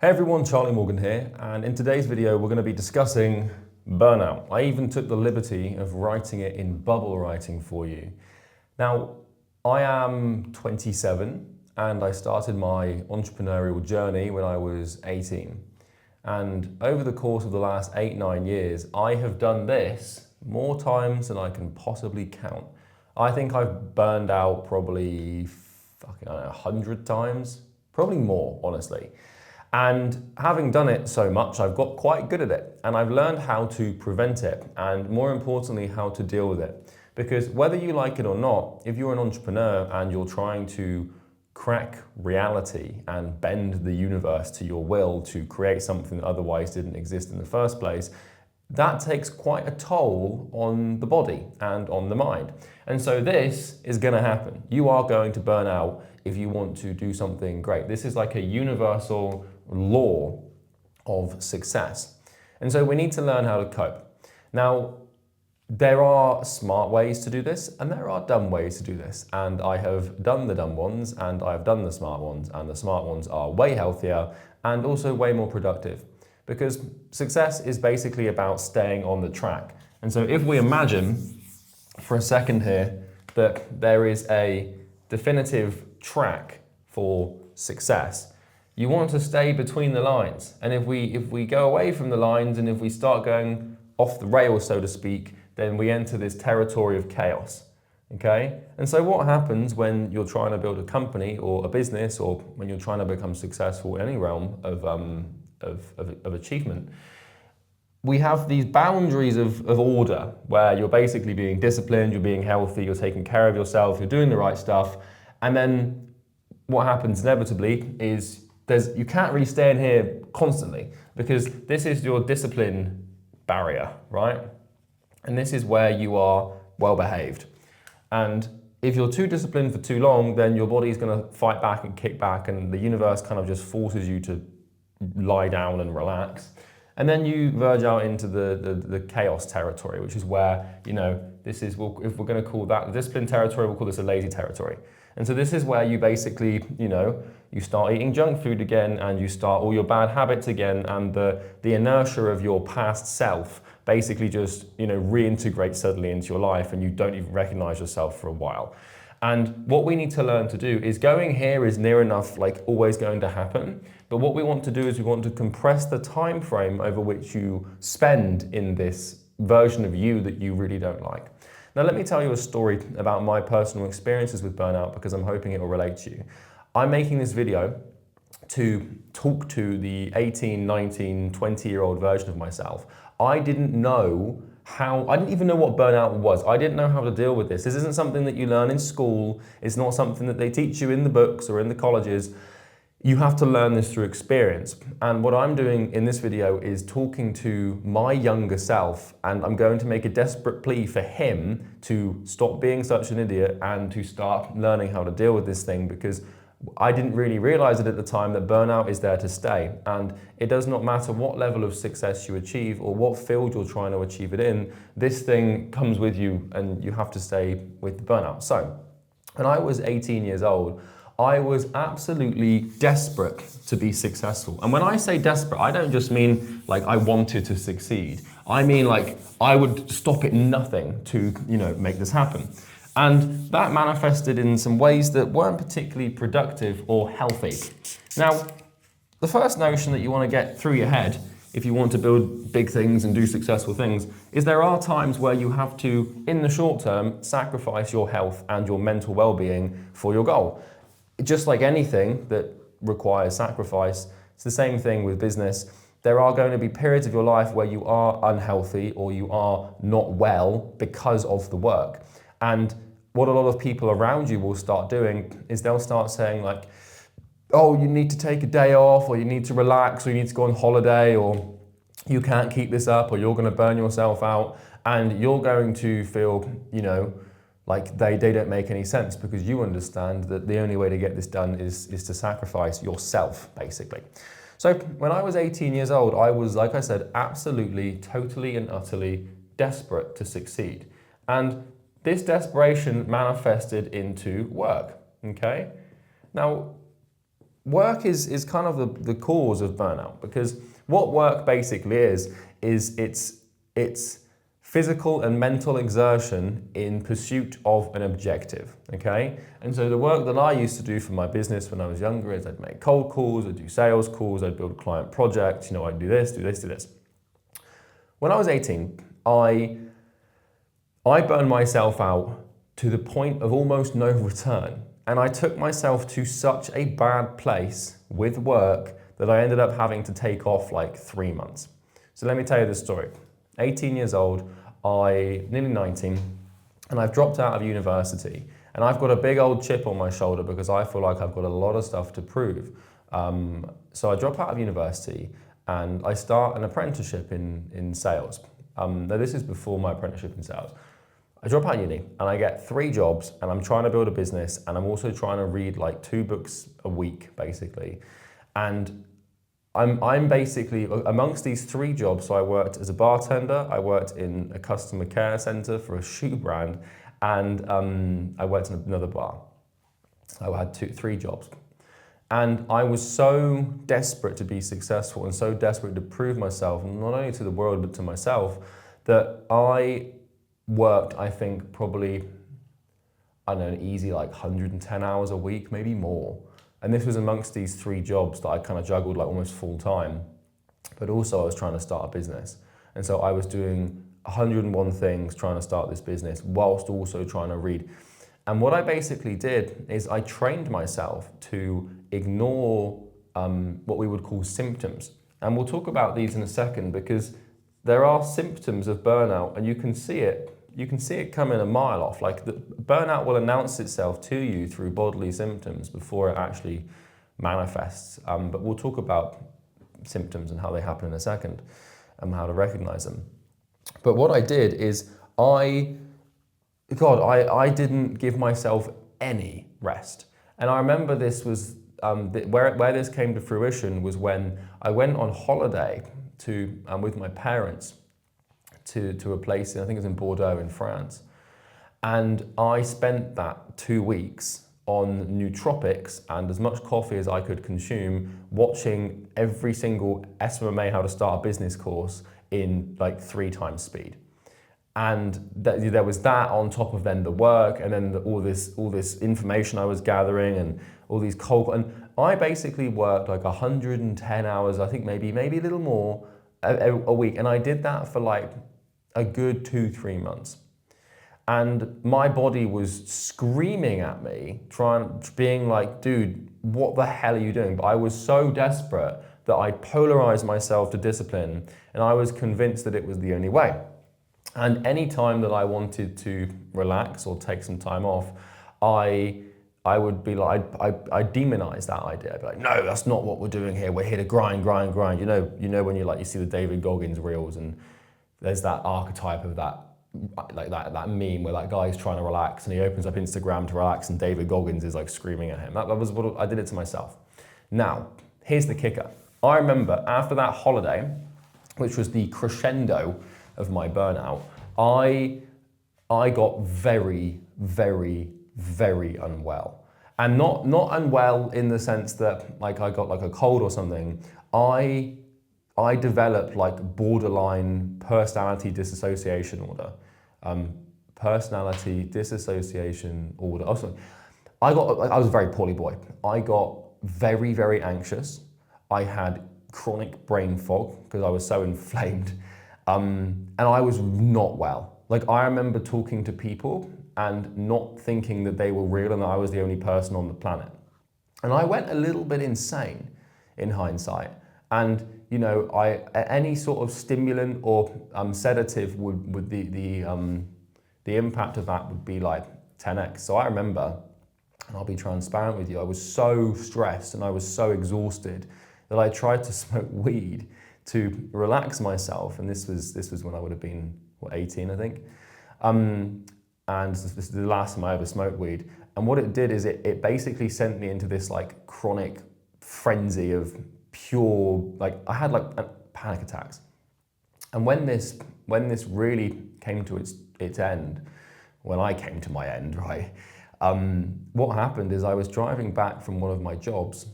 Hey everyone, Charlie Morgan here, and in today's video we're going to be discussing burnout. I even took the liberty of writing it in bubble writing for you. Now, I am 27 and I started my entrepreneurial journey when I was 18. And over the course of the last 8-9 years, I have done this more times than I can possibly count. I think I've burned out probably, 100 times, probably more, honestly. And having done it so much, I've got quite good at it, and I've learned how to prevent it, and more importantly, how to deal with it. Because whether you like it or not, if you're an entrepreneur and you're trying to crack reality and bend the universe to your will to create something that otherwise didn't exist in the first place, that takes quite a toll on the body and on the mind. And so this is going to happen. You are going to burn out if you want to do something great. This is like a universal law of success. And so we need to learn how to cope. Now, there are smart ways to do this and there are dumb ways to do this. And I have done the dumb ones and I have done the smart ones, and the smart ones are way healthier and also way more productive. Because success is basically about staying on the track. And so if we imagine for a second here that there is a definitive track for success, you want to stay between the lines. And if we go away from the lines and if we start going off the rails, so to speak, then we enter this territory of chaos. Okay? And so what happens when you're trying to build a company or a business, or when you're trying to become successful in any realm of achievement? We have these boundaries of order where you're basically being disciplined, you're being healthy, you're taking care of yourself, you're doing the right stuff. And then what happens inevitably is you can't really stay in here constantly, because this is your discipline barrier, right? And this is where you are well behaved. And if you're too disciplined for too long, then your body's going to fight back and kick back, and the universe kind of just forces you to lie down and relax. And then you verge out into the chaos territory, which is where, this is, if we're going to call that the discipline territory, we'll call this a lazy territory. And so this is where you basically, you start eating junk food again, and you start all your bad habits again, and the inertia of your past self basically just, reintegrates suddenly into your life, and you don't even recognize yourself for a while. And what we need to learn to do is, going here is near enough like always going to happen. But what we want to do is we want to compress the time frame over which you spend in this version of you that you really don't like. Now, let me tell you a story about my personal experiences with burnout, because I'm hoping it will relate to you. I'm making this video to talk to the 18, 19, 20-year-old version of myself. I didn't even know what burnout was. I didn't know how to deal with this. This isn't something that you learn in school. It's not something that they teach you in the books or in the colleges. You have to learn this through experience. And what I'm doing in this video is talking to my younger self, and I'm going to make a desperate plea for him to stop being such an idiot and to start learning how to deal with this thing, because I didn't really realize it at the time that burnout is there to stay. And it does not matter what level of success you achieve or what field you're trying to achieve it in, this thing comes with you and you have to stay with burnout. So, when I was 18 years old, I was absolutely desperate to be successful. And when I say desperate, I don't just mean like I wanted to succeed. I mean like I would stop at nothing to, make this happen. And that manifested in some ways that weren't particularly productive or healthy. Now, the first notion that you want to get through your head if you want to build big things and do successful things is there are times where you have to, in the short term, sacrifice your health and your mental well-being for your goal. Just like anything that requires sacrifice, it's the same thing with business. There are going to be periods of your life where you are unhealthy or you are not well because of the work. And what a lot of people around you will start doing is they'll start saying like, oh, you need to take a day off, or you need to relax, or you need to go on holiday, or you can't keep this up, or you're going to burn yourself out. And you're going to feel, like they don't make any sense, because you understand that the only way to get this done is to sacrifice yourself, basically. So when I was 18 years old, I was, like I said, absolutely, totally and utterly desperate to succeed. And this desperation manifested into work, okay? Now, work is kind of the cause of burnout, because what work basically is it's physical and mental exertion in pursuit of an objective, okay? And so the work that I used to do for my business when I was younger is I'd make cold calls, I'd do sales calls, I'd build client projects, I'd do this, do this, do this. When I was 18, I burned myself out to the point of almost no return. And I took myself to such a bad place with work that I ended up having to take off like 3 months. So let me tell you the story. 18 years old, nearly 19, and I've dropped out of university. And I've got a big old chip on my shoulder because I feel like I've got a lot of stuff to prove. So I drop out of university and I start an apprenticeship in sales. Now this is before my apprenticeship in sales. I drop out of uni and I get 3 jobs and I'm trying to build a business and I'm also trying to read like 2 books a week basically. And I'm basically, amongst these 3 jobs, so I worked as a bartender, I worked in a customer care center for a shoe brand, and I worked in another bar. I had 3 jobs. And I was so desperate to be successful and so desperate to prove myself, not only to the world, but to myself, that I worked, I think, probably, I don't know, an easy like 110 hours a week, maybe more. And this was amongst these 3 jobs that I kind of juggled like almost full time, but also I was trying to start a business. And so I was doing 101 things trying to start this business whilst also trying to read. And what I basically did is I trained myself to ignore what we would call symptoms. And we'll talk about these in a second because there are symptoms of burnout and you can see it coming a mile off. Like the burnout will announce itself to you through bodily symptoms before it actually manifests. But we'll talk about symptoms and how they happen in a second and how to recognize them. But what I did is I didn't give myself any rest. And I remember this was, where this came to fruition was when I went on holiday with my parents to a place, I think it was in Bordeaux in France. And I spent that 2 weeks on nootropics and as much coffee as I could consume, watching every single SMMA How to Start a Business course in like 3 times speed. And there was that on top of then the work and then all this information I was gathering and all these and I basically worked like 110 hours, I think maybe a little more a week. And I did that for like a good 2-3 months. And my body was screaming at me, being like, dude, what the hell are you doing? But I was so desperate that I polarized myself to discipline and I was convinced that it was the only way. And any time that I wanted to relax or take some time off, I would be like, I demonize that idea. I'd be like, no, that's not what we're doing here. We're here to grind. You know when you see the David Goggins reels and there's that archetype of that meme where that guy's trying to relax and he opens up Instagram to relax and David Goggins is like screaming at him. That was what I did it to myself. Now, here's the kicker. I remember after that holiday, which was the crescendo of my burnout, I got very, very, very unwell. And not unwell in the sense that like I got like a cold or something. I developed like borderline personality dissociation order. Personality dissociation order. Oh, sorry. I was a very poorly boy. I got very, very anxious. I had chronic brain fog because I was so inflamed. And I was not well. Like I remember talking to people and not thinking that they were real and that I was the only person on the planet. And I went a little bit insane in hindsight. And any sort of stimulant or sedative would the impact of that would be like 10x. So I remember, and I'll be transparent with you, I was so stressed and I was so exhausted that I tried to smoke weed to relax myself. And this was when I would have been 18, I think. And this is the last time I ever smoked weed. And what it did is it basically sent me into this like chronic frenzy of pure, like I had like panic attacks. And when this really came to its end, when I came to my end, right, what happened is I was driving back from one of my jobs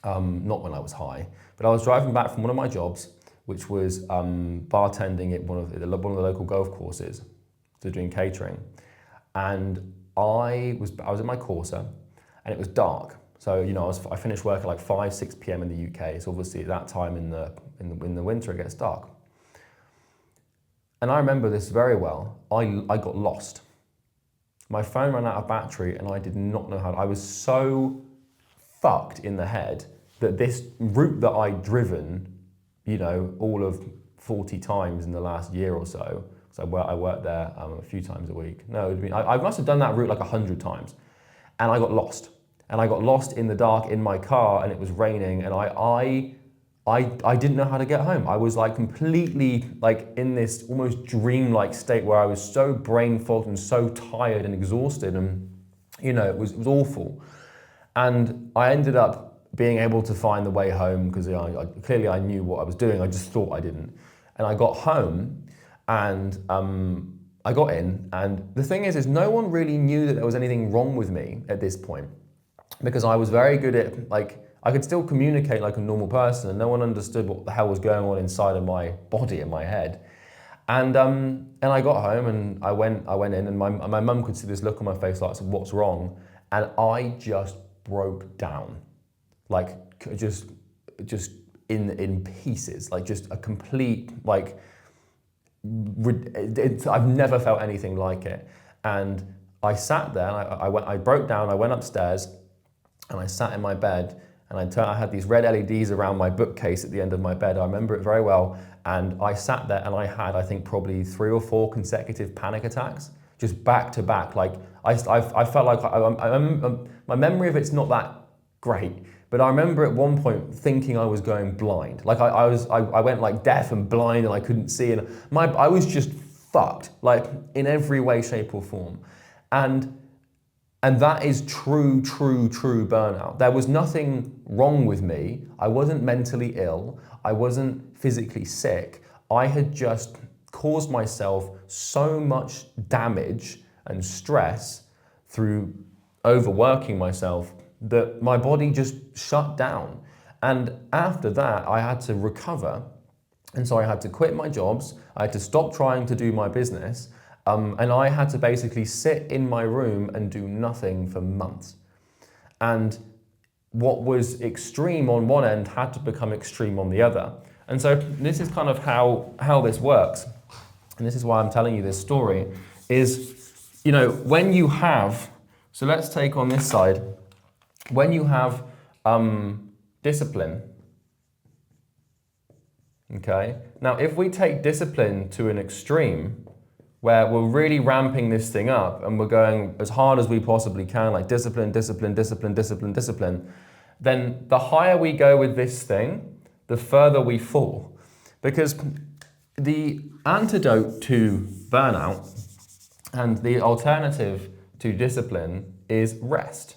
not when I was high, but I was driving back from one of my jobs, which was bartending at one of the local golf courses, so doing catering. And I was in my Corsa, and it was dark. So I finished work at like 5, 6 p.m. in the UK. So obviously at that time in the winter it gets dark. And I remember this very well. I got lost. My phone ran out of battery, and I did not know how. I was so fucked in the head that this route that I'd driven, all of 40 times in the last year or so. So I worked there a few times a week. No, I must have done that route like 100 times. And I got lost. And I got lost in the dark in my car, and it was raining, and I didn't know how to get home. I was like completely like in this almost dream-like state where I was so brain fogged and so tired and exhausted, and it was awful. And I ended up being able to find the way home because clearly I knew what I was doing. I just thought I didn't. And I got home, and I got in, and the thing is no one really knew that there was anything wrong with me at this point, because I was very good at I could still communicate like a normal person, and no one understood what the hell was going on inside of my body and my head. And I got home, and I went in, and my mum could see this look on my face like, what's wrong? And I just broke down, like just in pieces, like just a complete I've never felt anything like it. And I sat there, and I broke down. I went upstairs, and I sat in my bed, and I had these red LEDs around my bookcase at the end of my bed. I remember it very well. And I sat there, and I had, I think, probably 3 or 4 consecutive panic attacks, just back to back. Like I felt like my memory of it's not that great, but I remember at one point thinking I was going blind. Like I went like deaf and blind, and I couldn't see, and I was just fucked, like in every way, shape, or form. And that is true burnout. There was nothing wrong with me. I wasn't mentally ill. I wasn't physically sick. I had just caused myself so much damage and stress through overworking myself that my body just shut down. And after that, I had to recover. And so I had to quit my jobs. I had to stop trying to do my business. And I had to basically sit in my room and do nothing for months. And what was extreme on one end had to become extreme on the other. And so this is kind of how this works. And this is why I'm telling you this story, is, when you have, so let's take on this side, when you have discipline, okay? Now, if we take discipline to an extreme, where we're really ramping this thing up and we're going as hard as we possibly can, like discipline, then the higher we go with this thing, the further we fall. Because the antidote to burnout and the alternative to discipline is rest,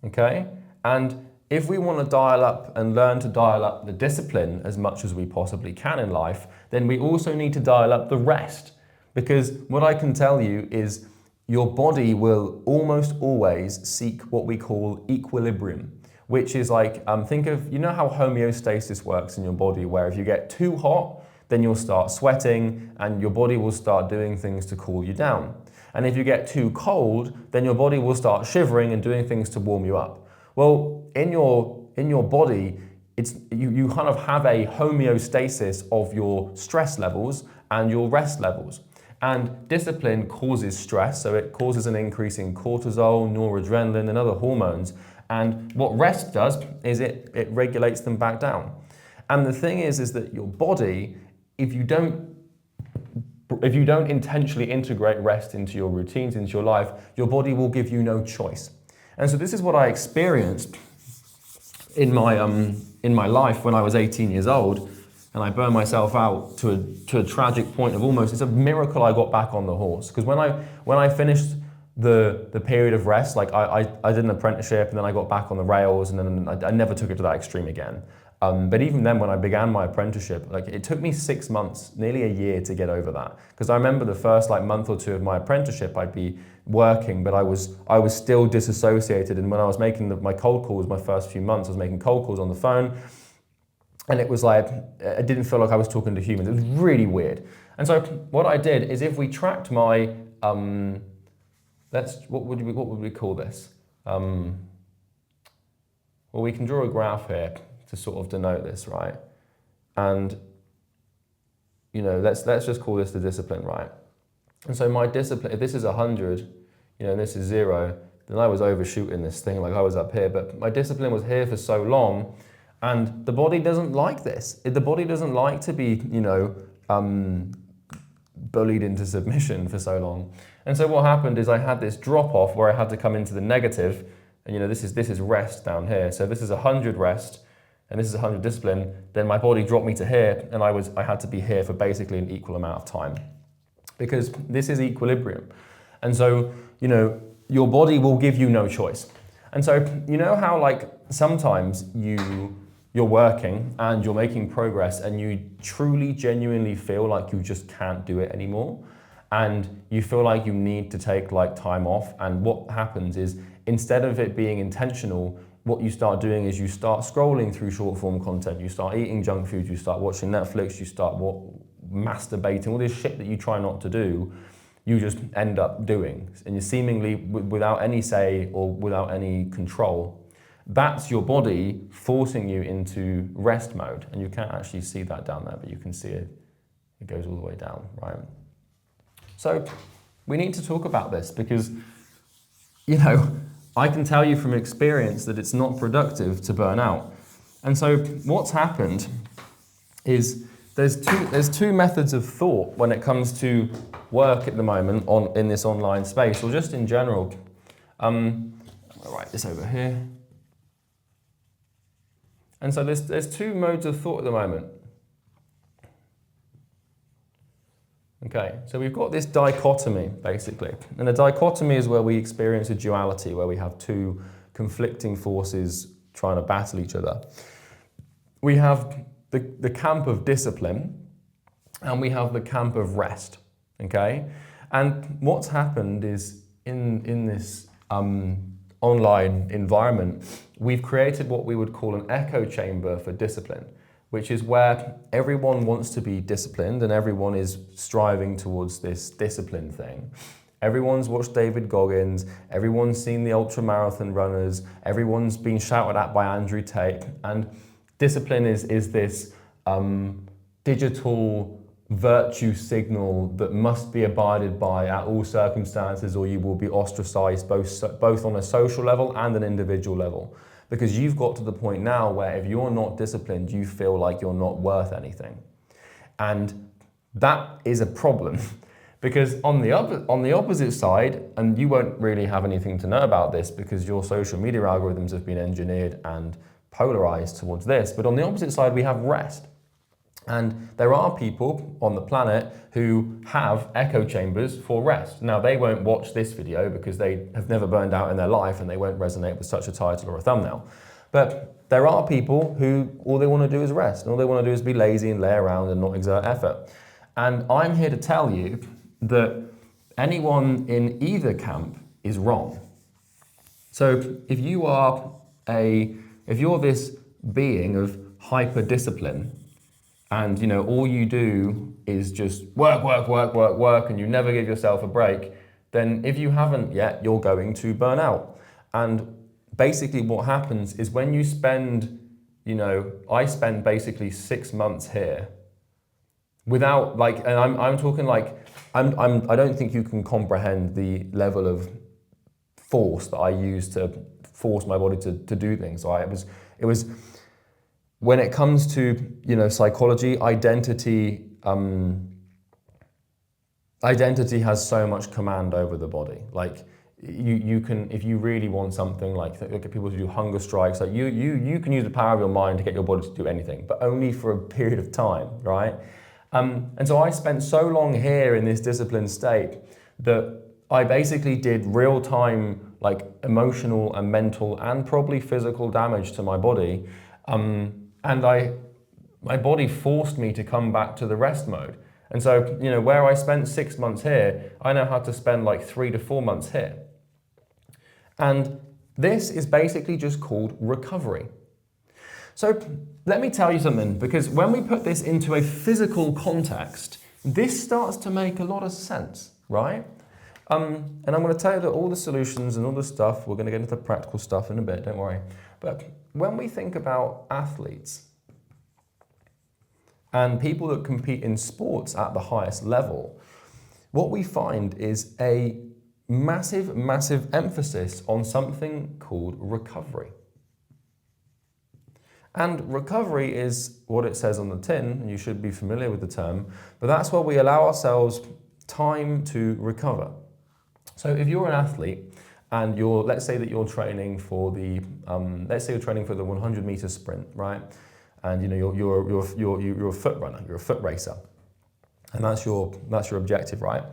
okay? And if we want to dial up and learn to dial up the discipline as much as we possibly can in life, then we also need to dial up the rest. Because what I can tell you is your body will almost always seek what we call equilibrium, which is like, think of, how homeostasis works in your body, where if you get too hot, then you'll start sweating and your body will start doing things to cool you down. And if you get too cold, then your body will start shivering and doing things to warm you up. Well, in your body, you kind of have a homeostasis of your stress levels and your rest levels. And discipline causes stress, so it causes an increase in cortisol, noradrenaline, and other hormones. And what rest does is it regulates them back down. And the thing is that your body, if you don't intentionally integrate rest into your routines, into your life, your body will give you no choice. And so this is what I experienced in my life when I was 18 years old. And I burned myself out to a tragic point of almost, it's a miracle I got back on the horse. Because when I finished the period of rest, like I did an apprenticeship, and then I got back on the rails, and then I never took it to that extreme again. But even then, when I began my apprenticeship, like it took me 6 months, nearly a year to get over that. Because I remember the first like month or two of my apprenticeship, I'd be working, but I was still disassociated. And when I was making my cold calls, my first few months, I was making cold calls on the phone. And it was like, I didn't feel like I was talking to humans. It was really weird. And so what I did is if we tracked my, what would we call this? Well, we can draw a graph here to sort of denote this, right? And, you know, let's just call this the discipline, right? And so my discipline, if this is 100, you know, and this is 0, then I was overshooting this thing, like I was up here, but my discipline was here for so long, and the body doesn't like this. The body doesn't like to be, you know, bullied into submission for so long. And so what happened is I had this drop off where I had to come into the negative, and you know, this is rest down here. So this is 100 rest, and this is 100 discipline, then my body dropped me to here, and I had to be here for basically an equal amount of time. Because this is equilibrium. And so, you know, your body will give you no choice. And so, you know how like sometimes you're working and you're making progress and you truly, genuinely feel like you just can't do it anymore. And you feel like you need to take like time off. And what happens is instead of it being intentional, what you start doing is you start scrolling through short form content, you start eating junk food, you start watching Netflix, you start masturbating, all this shit that you try not to do, you just end up doing. And you're seemingly without any say or without any control. That's your body forcing you into rest mode. And you can't actually see that down there, but you can see it. It goes all the way down, right? So we need to talk about this because, you know, I can tell you from experience that it's not productive to burn out. And so what's happened is there's two methods of thought when it comes to work at the moment in this online space, or just in general. I'm gonna write this over here. And so there's two modes of thought at the moment. Okay, so we've got this dichotomy, basically. And the dichotomy is where we experience a duality, where we have two conflicting forces trying to battle each other. We have the camp of discipline, and we have the camp of rest, okay? And what's happened is in this online environment, we've created what we would call an echo chamber for discipline, which is where everyone wants to be disciplined and everyone is striving towards this discipline thing. Everyone's watched David Goggins, everyone's seen the ultra-marathon runners, everyone's been shouted at by Andrew Tate, and discipline is this digital virtue signal that must be abided by at all circumstances or you will be ostracized both on a social level and an individual level. Because you've got to the point now where if you're not disciplined, you feel like you're not worth anything. And that is a problem. Because on the opposite side, and you won't really have anything to know about this because your social media algorithms have been engineered and polarized towards this, but on the opposite side we have rest. And there are people on the planet who have echo chambers for rest. Now, they won't watch this video because they have never burned out in their life and they won't resonate with such a title or a thumbnail. But there are people who all they want to do is rest. And all they want to do is be lazy and lay around and not exert effort. And I'm here to tell you that anyone in either camp is wrong. So if you're this being of hyper-discipline, and you know, all you do is just work, and you never give yourself a break, then if you haven't yet, you're going to burn out. And basically what happens is when you spend, you know, I spend basically 6 months here without like, and I'm talking like, I don't think you can comprehend the level of force that I use to force my body to do things. So it was when it comes to, you know, psychology, identity has so much command over the body. Like you can, if you really want something, like look at people who do hunger strikes, like you can use the power of your mind to get your body to do anything, but only for a period of time, right? And so I spent so long here in this disciplined state that I basically did real time, like emotional and mental and probably physical damage to my body. and my body forced me to come back to the rest mode. And so, you know, where I spent 6 months here, I now had to spend like 3 to 4 months here. And this is basically just called recovery. So let me tell you something, because when we put this into a physical context, this starts to make a lot of sense, right? And I'm going to tell you that all the solutions and all the stuff, we're going to get into the practical stuff in a bit, don't worry. But when we think about athletes and people that compete in sports at the highest level, what we find is a massive, massive emphasis on something called recovery. And recovery is what it says on the tin, and you should be familiar with the term, but that's where we allow ourselves time to recover. So if you're an athlete and let's say that you're training for the, let's say you're training for the 100-meter sprint, right? And you know you're a foot runner, you're a foot racer, and that's your objective, right?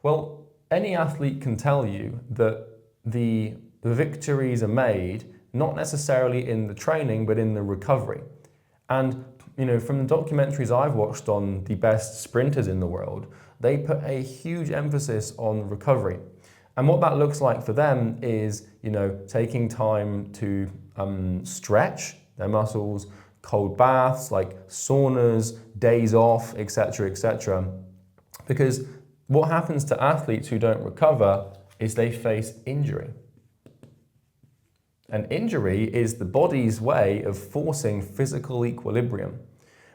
Well, any athlete can tell you that the victories are made not necessarily in the training, but in the recovery. And you know, from the documentaries I've watched on the best sprinters in the world, they put a huge emphasis on recovery. And what that looks like for them is, you know, taking time to stretch their muscles, cold baths, like saunas, days off, etc., etc. Because what happens to athletes who don't recover is they face injury. And injury is the body's way of forcing physical equilibrium.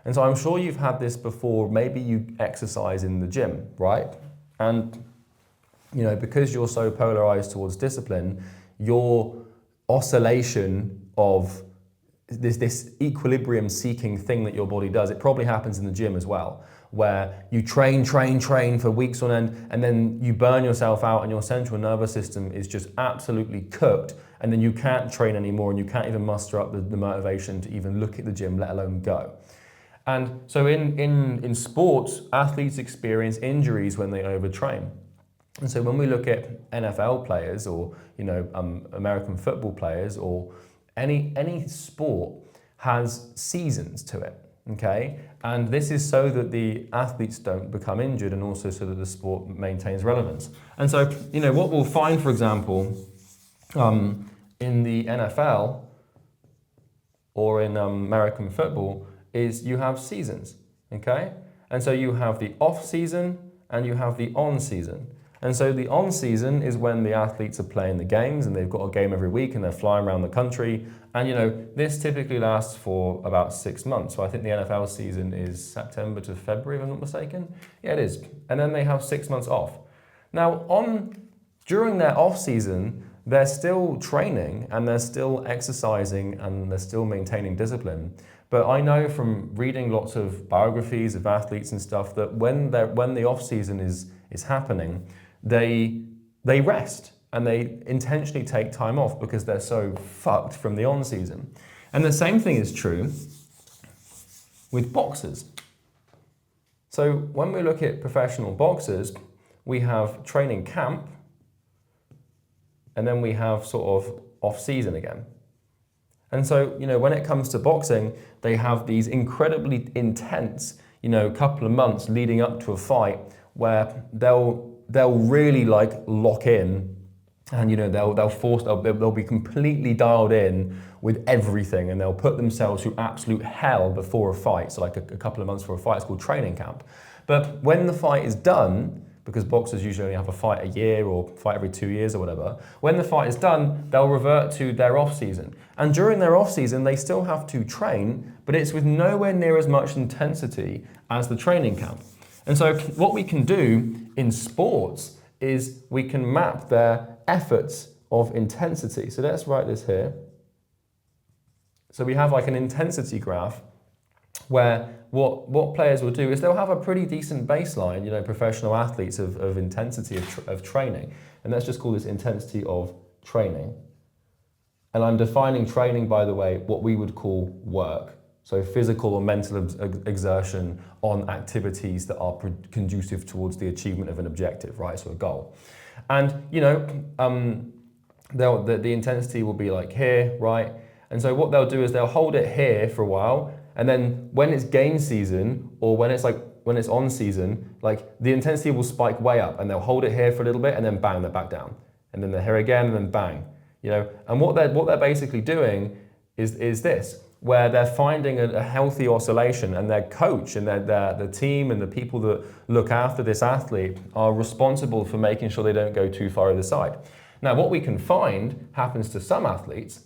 And so I'm sure you've had this before. Maybe you exercise in the gym, right? And you know, because you're so polarized towards discipline, your oscillation of this equilibrium seeking thing that your body does, it probably happens in the gym as well, where you train for weeks on end, and then you burn yourself out and your central nervous system is just absolutely cooked, and then you can't train anymore and you can't even muster up the motivation to even look at the gym, let alone go. And so in sports, athletes experience injuries when they overtrain. And so when we look at NFL players or, you know, American football players or any sport has seasons to it, okay? And this is so that the athletes don't become injured and also so that the sport maintains relevance. And so, you know, what we'll find, for example, in the NFL or in American football is you have seasons, okay? And so you have the off season and you have the on season. And so the on season is when the athletes are playing the games and they've got a game every week and they're flying around the country. And you know, this typically lasts for about 6 months. So I think the NFL season is September to February, if I'm not mistaken. Yeah, it is. And then they have 6 months off. Now, during their off season, they're still training and they're still exercising and they're still maintaining discipline. But I know from reading lots of biographies of athletes and stuff that when the off season is happening, they rest and they intentionally take time off because they're so fucked from the on season. And the same thing is true with boxers. So when we look at professional boxers, we have training camp and then we have sort of off season again. And so, you know, when it comes to boxing, they have these incredibly intense, you know, couple of months leading up to a fight where they'll really like lock in, and you know they'll be completely dialed in with everything, and they'll put themselves through absolute hell before a fight. So like a couple of months before a fight, it's called training camp. But when the fight is done, because boxers usually only have a fight a year or fight every 2 years or whatever, when the fight is done, they'll revert to their off season. And during their off season, they still have to train, but it's with nowhere near as much intensity as the training camp. And so what we can do in sports is we can map their efforts of intensity. So let's write this here. So we have like an intensity graph where what players will do is they'll have a pretty decent baseline, you know, professional athletes of intensity of training. And let's just call this intensity of training. And I'm defining training, by the way, what we would call work. So physical or mental exertion on activities that are conducive towards the achievement of an objective, right? So a goal. And, you know, the intensity will be like here, right? And so what they'll do is they'll hold it here for a while, And then when it's gain season, or when it's on season, like the intensity will spike way up, and they'll hold it here for a little bit, and then bang, they're back down. And then they're here again, and then bang. You know, and what they're basically doing is this, where they're finding a healthy oscillation, and their coach and the team and the people that look after this athlete are responsible for making sure they don't go too far either side. Now, what we can find happens to some athletes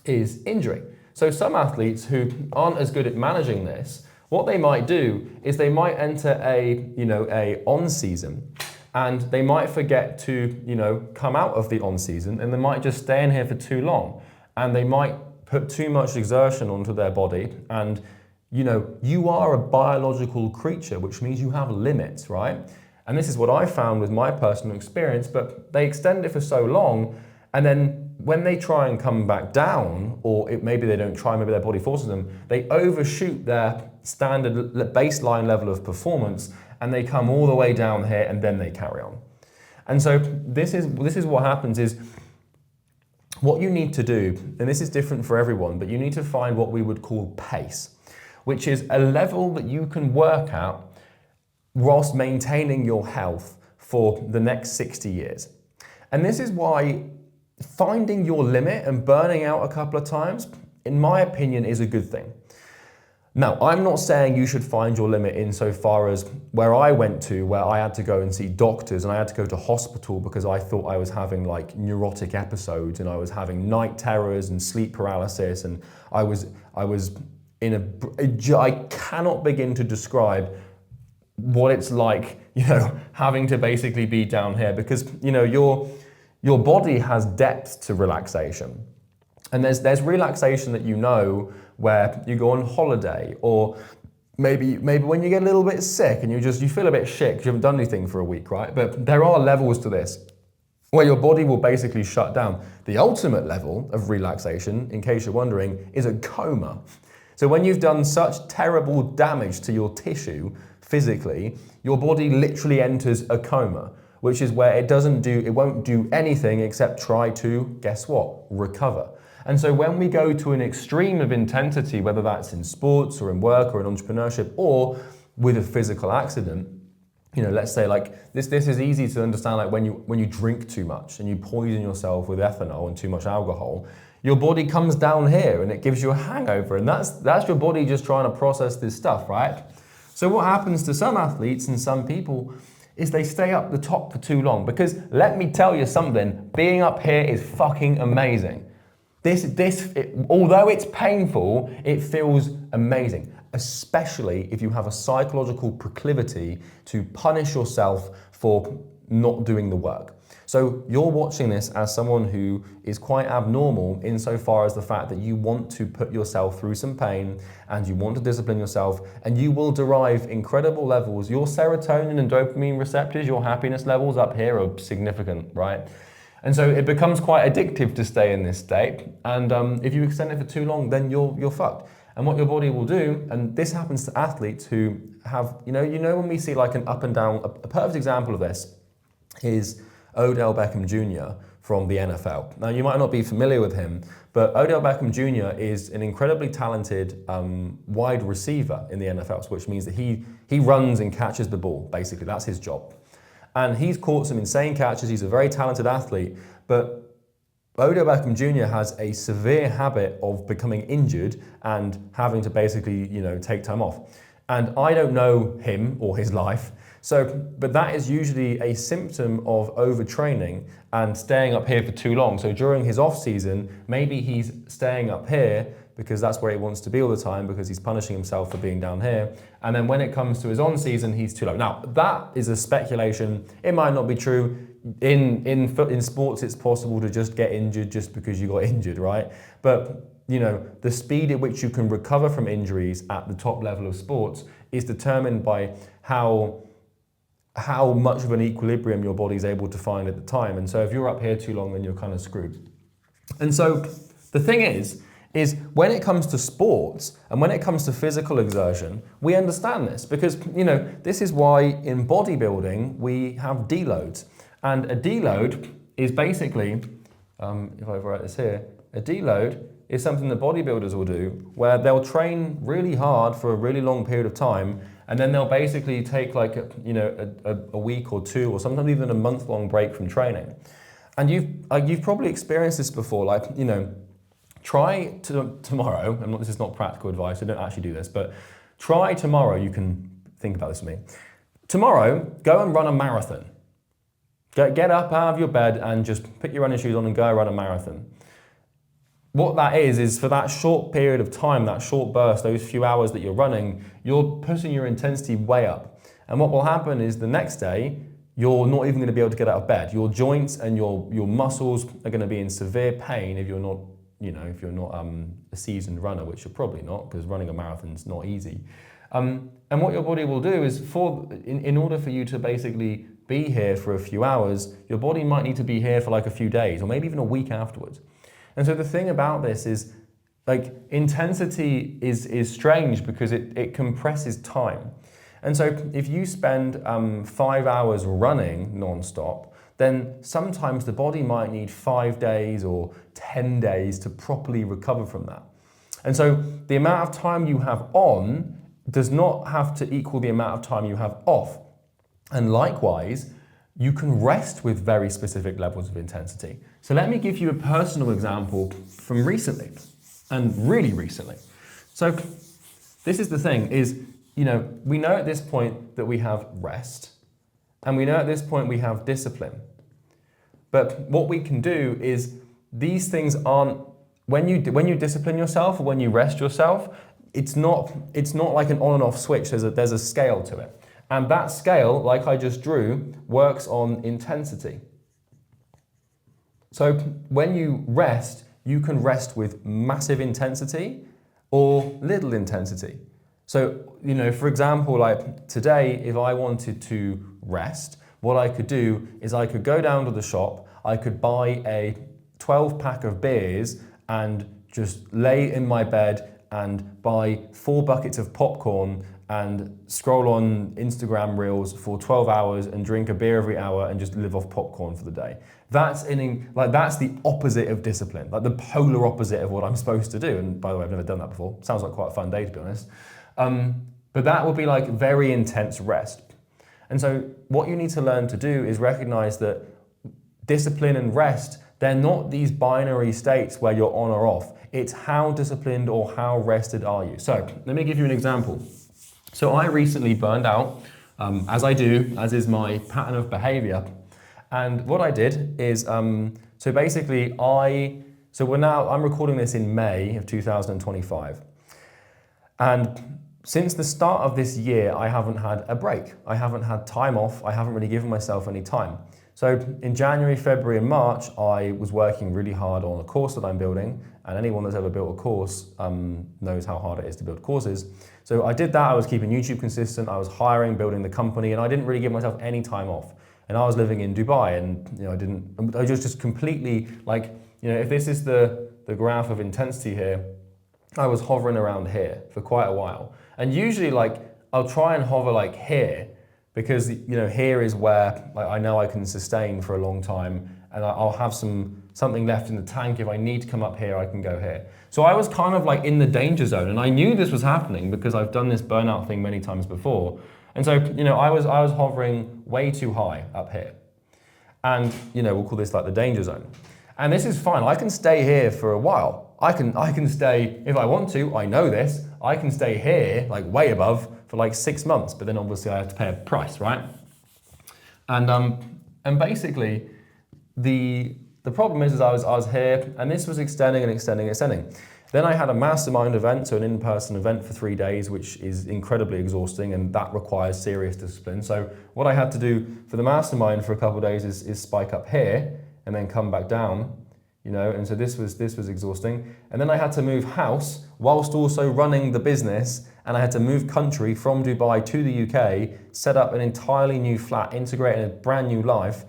is injury. So some athletes who aren't as good at managing this, what they might do is they might enter a on season, and they might forget to come out of the on season, and they might just stay in here for too long, and they might put too much exertion onto their body. And you are a biological creature, which means you have limits, right? And this is what I found with my personal experience, but they extend it for so long, and then when they try and come back down, or maybe they don't try, maybe their body forces them, they overshoot their standard baseline level of performance, and they come all the way down here, and then they carry on. And so this is what happens is, what you need to do, and this is different for everyone, but you need to find what we would call pace, which is a level that you can work at whilst maintaining your health for the next 60 years. And this is why finding your limit and burning out a couple of times, in my opinion, is a good thing. Now, I'm not saying you should find your limit insofar as where I went to, where I had to go and see doctors, and I had to go to hospital because I thought I was having like neurotic episodes, and I was having night terrors and sleep paralysis, and I was I cannot begin to describe what it's like, having to basically be down here, because your body has depth to relaxation. And there's relaxation that where you go on holiday, or maybe when you get a little bit sick and you feel a bit shit because you haven't done anything for a week, right? But there are levels to this where your body will basically shut down. The ultimate level of relaxation, in case you're wondering, is a coma. So when you've done such terrible damage to your tissue physically, your body literally enters a coma, which is where it won't do anything except try to, guess what, recover. And so when we go to an extreme of intensity, whether that's in sports or in work or in entrepreneurship or with a physical accident, let's say like this is easy to understand, like when you drink too much and you poison yourself with ethanol and too much alcohol, your body comes down here and it gives you a hangover, and that's your body just trying to process this stuff, right? So what happens to some athletes and some people is they stay up the top for too long, because let me tell you something, being up here is fucking amazing. Although it's painful, it feels amazing, especially if you have a psychological proclivity to punish yourself for not doing the work. So you're watching this as someone who is quite abnormal insofar as the fact that you want to put yourself through some pain, and you want to discipline yourself, and you will derive incredible levels. Your serotonin and dopamine receptors, your happiness levels up here are significant, right? And so it becomes quite addictive to stay in this state. And if you extend it for too long, then you're fucked. And what your body will do, and this happens to athletes who have, when we see like an up and down, a perfect example of this is Odell Beckham Jr. from the NFL. Now, you might not be familiar with him, but Odell Beckham Jr. is an incredibly talented wide receiver in the NFL, which means that he runs and catches the ball, basically. That's his job. And he's caught some insane catches. He's a very talented athlete, but Odell Beckham Jr. has a severe habit of becoming injured and having to basically, take time off. And I don't know him or his life, but that is usually a symptom of overtraining and staying up here for too long. So during his off season, maybe he's staying up here because that's where he wants to be all the time, because he's punishing himself for being down here. And then when it comes to his on season, he's too low. Now, that is a speculation. It might not be true. In sports, it's possible to just get injured just because you got injured, right? But the speed at which you can recover from injuries at the top level of sports is determined by how much of an equilibrium your body's able to find at the time. And so if you're up here too long, then you're kind of screwed. And so the thing is when it comes to sports and when it comes to physical exertion, we understand this because, this is why in bodybuilding we have deloads. And a deload is basically, if I write this here, a deload is something that bodybuilders will do, where they'll train really hard for a really long period of time, and then they'll basically take like a week or two, or sometimes even a month-long break from training. And you've probably experienced this before, like, try tomorrow, and this is not practical advice, so don't actually do this, but try tomorrow, you can think about this with me. Tomorrow, go and run a marathon. Get up out of your bed and just put your running shoes on and go run a marathon. What that is for that short period of time, that short burst, those few hours that you're running, you're pushing your intensity way up. And what will happen is the next day, you're not even going to be able to get out of bed. Your joints and your muscles are going to be in severe pain if you're not, a seasoned runner, which you're probably not, because running a marathon is not easy. And what your body will do is, in order for you to basically be here for a few hours, your body might need to be here for like a few days, or maybe even a week afterwards. And so the thing about this is, like, intensity is strange because it compresses time. And so if you spend 5 hours running non-stop, then sometimes the body might need 5 days or 10 days to properly recover from that. And so the amount of time you have on does not have to equal the amount of time you have off. And likewise, you can rest with very specific levels of intensity. So let me give you a personal example from recently, and really recently. So this is the thing, is, we know at this point that we have rest, and we know at this point we have discipline. But what we can do is, these things aren't, when you discipline yourself or when you rest yourself, it's not like an on and off switch. There's a scale to it. And that scale, like I just drew, works on intensity. So when you rest, you can rest with massive intensity or little intensity. So, for example, like today, if I wanted to rest, what I could do is I could go down to the shop, I could buy a 12-pack of beers and just lay in my bed and buy 4 buckets of popcorn and scroll on Instagram Reels for 12 hours and drink a beer every hour and just live off popcorn for the day. That's the opposite of discipline, like the polar opposite of what I'm supposed to do. And by the way, I've never done that before. Sounds like quite a fun day, to be honest. But that would be like very intense rest. And so what you need to learn to do is recognize that discipline and rest, they're not these binary states where you're on or off. It's how disciplined or how rested are you. So let me give you an example. So I recently burned out, as I do, as is my pattern of behavior. And what I did is, I'm recording this in May of 2025. And since the start of this year, I haven't had a break. I haven't had time off. I haven't really given myself any time. So in January, February, and March, I was working really hard on a course that I'm building. And anyone that's ever built a course knows how hard it is to build courses. So I did that. I was keeping YouTube consistent. I was hiring, building the company, and I didn't really give myself any time off. And I was living in Dubai, and I was just completely like, if this is the graph of intensity here, I was hovering around here for quite a while. And usually, like, I'll try and hover like here, because here is where I know I can sustain for a long time, and I'll have something left in the tank. If I need to come up here, I can go here. So I was kind of like in the danger zone, and I knew this was happening because I've done this burnout thing many times before. And so I was hovering way too high up here, and we'll call this like the danger zone. And this is fine. I can stay here for a while. I can stay if I want to. I know this. I can stay here like way above for like 6 months, but then obviously I have to pay a price, right? And basically the problem is I was here, and this was extending and extending and extending. Then I had a mastermind event, so an in-person event for 3 days, which is incredibly exhausting, and that requires serious discipline. So what I had to do for the mastermind for a couple of days is spike up here and then come back down, and so this was exhausting. And then I had to move house whilst also running the business, and I had to move country from Dubai to the UK, set up an entirely new flat, integrate in a brand new life,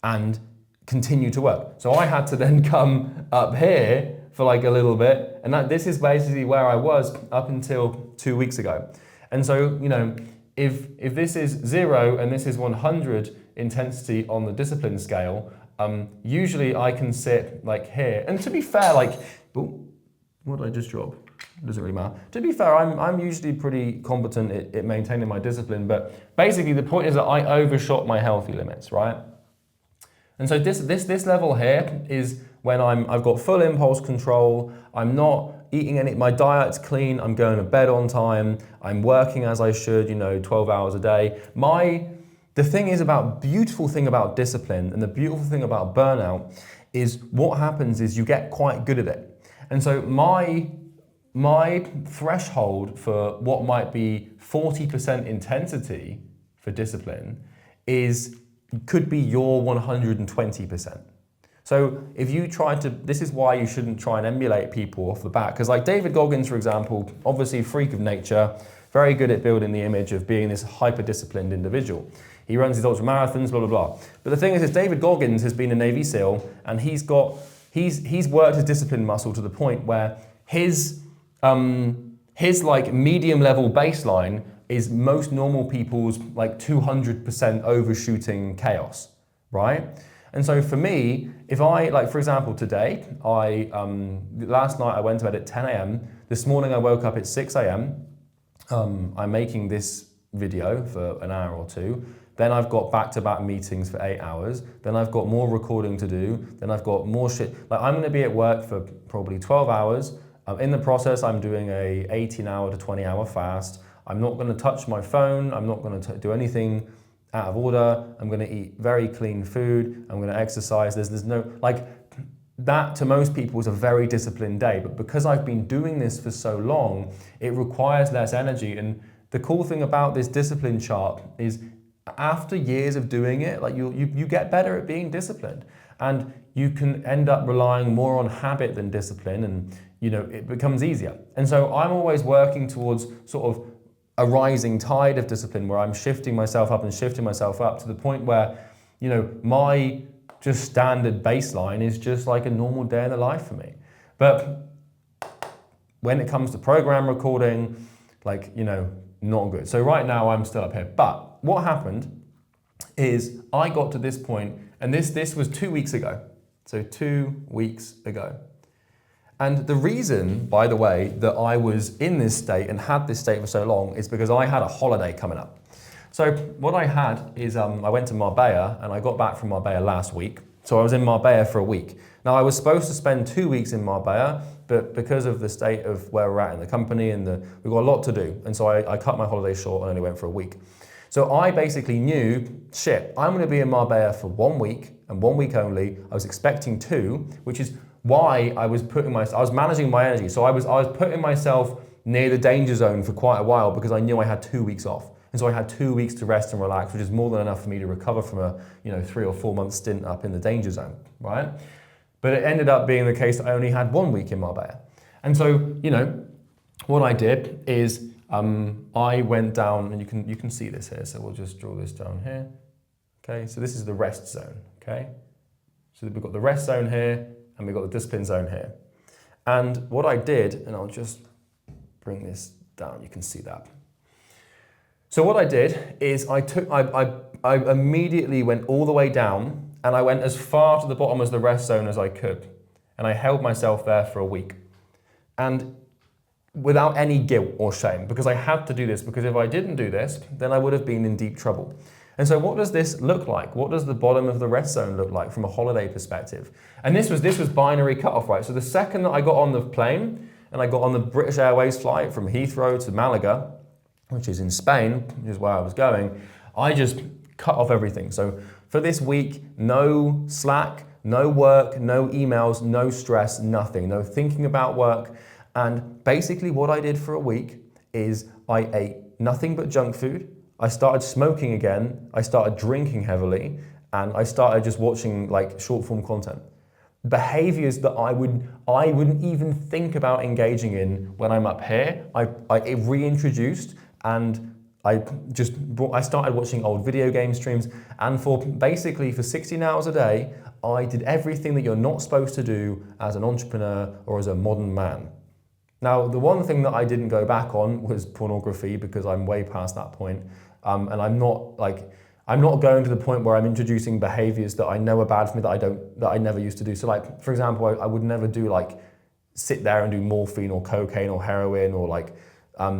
and continue to work. So I had to then come up here for like a little bit, and this is basically where I was up until 2 weeks ago. And so, if this is 0 and this is 100 intensity on the discipline scale, usually I can sit like here. And to be fair, What did I just drop? Doesn't really matter. To be fair, I'm usually pretty competent at maintaining my discipline, but basically the point is that I overshot my healthy limits, right? And so this level here is when I've got full impulse control, I'm not eating my diet's clean, I'm going to bed on time, I'm working as I should, 12 hours a day. The beautiful thing about discipline and the beautiful thing about burnout is what happens is you get quite good at it. And so my threshold for what might be 40% intensity for discipline could be your 120%. So if you this is why you shouldn't try and emulate people off the bat. Because like David Goggins, for example, obviously freak of nature, very good at building the image of being this hyper-disciplined individual. He runs his ultra marathons, blah, blah, blah. But the thing is David Goggins has been a Navy SEAL and he's worked his discipline muscle to the point where his like medium level baseline is most normal people's like 200% overshooting chaos, right? And so for me, if I, like for example today, last night I went to bed at 10 a.m. This morning I woke up at 6 a.m. I'm making this video for an hour or two. Then I've got back-to-back meetings for 8 hours. Then I've got more recording to do. Then I've got more shit. Like I'm gonna be at work for probably 12 hours. In the process, I'm doing a 18-hour to 20-hour fast. I'm not gonna touch my phone. I'm not gonna do anything out of order. I'm gonna eat very clean food. I'm gonna exercise. There's no, like, that to most people is a very disciplined day. But because I've been doing this for so long, it requires less energy. And the cool thing about this discipline chart is after years of doing it, like you get better at being disciplined, and you can end up relying more on habit than discipline, and it becomes easier. And so I'm always working towards sort of a rising tide of discipline where I'm shifting myself up to the point where, my just standard baseline is just like a normal day in the life for me. But when it comes to program recording, not good. So right now I'm still up here. But what happened is I got to this point, and this was 2 weeks ago. So 2 weeks ago. And the reason, by the way, that I was in this state and had this state for so long is because I had a holiday coming up. So what I had is I went to Marbella, and I got back from Marbella last week. So I was in Marbella for a week. Now I was supposed to spend 2 weeks in Marbella, but because of the state of where we're at in the company and we've got a lot to do. And so I cut my holiday short and only went for a week. So I basically knew, shit, I'm gonna be in Marbella for 1 week and 1 week only. I was expecting 2, which is why I was managing my energy. So I was putting myself near the danger zone for quite a while because I knew I had 2 weeks off. And so I had 2 weeks to rest and relax, which is more than enough for me to recover from a 3 or 4 month stint up in the danger zone, right? But it ended up being the case that I only had 1 week in Marbella. And so, what I did is I went down, and you can see this here, so we'll just draw this down here. Okay, so this is the rest zone, okay? So we've got the rest zone here, and we've got the discipline zone here. And what I did, and I'll just bring this down, you can see that. So what I did is I immediately went all the way down, and I went as far to the bottom as the rest zone as I could. And I held myself there for a week. And without any guilt or shame, because I had to do this, because if I didn't do this, then I would have been in deep trouble. And so what does this look like? What does the bottom of the rest zone look like from a holiday perspective? And this was binary cutoff, right? So the second that I got on the plane, and I got on the British Airways flight from Heathrow to Malaga, which is in Spain, which is where I was going, I just cut off everything. So for this week, no Slack, no work, no emails, no stress, nothing, no thinking about work. And basically what I did for a week is I ate nothing but junk food. I started smoking again. I started drinking heavily, and I started just watching like short form content. Behaviors that I wouldn't even think about engaging in when I'm up here, I reintroduced, and I started watching old video game streams, and for 16 hours a day, I did everything that you're not supposed to do as an entrepreneur or as a modern man. Now, the one thing that I didn't go back on was pornography, because I'm way past that point. And I'm not going to the point where I'm introducing behaviors that I know are bad for me that I never used to do. So like, for example, I would never do like sit there and do morphine or cocaine or heroin or like,